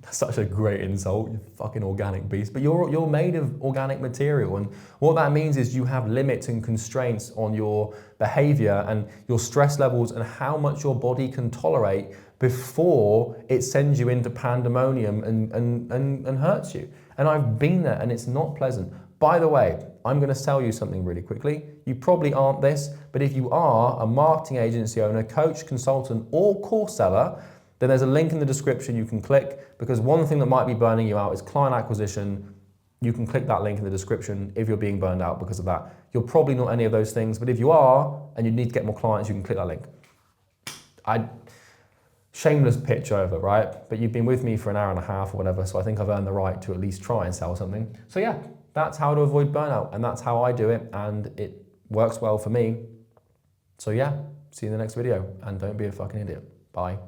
That's such a great insult, you fucking organic beast. But you're made of organic material, and what that means is you have limits and constraints on your behavior and your stress levels and how much your body can tolerate before it sends you into pandemonium and hurts you. And I've been there and it's not pleasant. By the way, I'm going to sell you something really quickly. You probably aren't this, but if you are a marketing agency owner, coach, consultant, or course seller, then there's a link in the description you can click, because one thing that might be burning you out is client acquisition. You can click that link in the description if you're being burned out because of that. You're probably not any of those things, but if you are and you need to get more clients, you can click that link. Shameless pitch over, right? But you've been with me for an hour and a half or whatever, so I think I've earned the right to at least try and sell something. So yeah, that's how to avoid burnout, and that's how I do it, and it works well for me. So yeah, see you in the next video, and don't be a fucking idiot. Bye.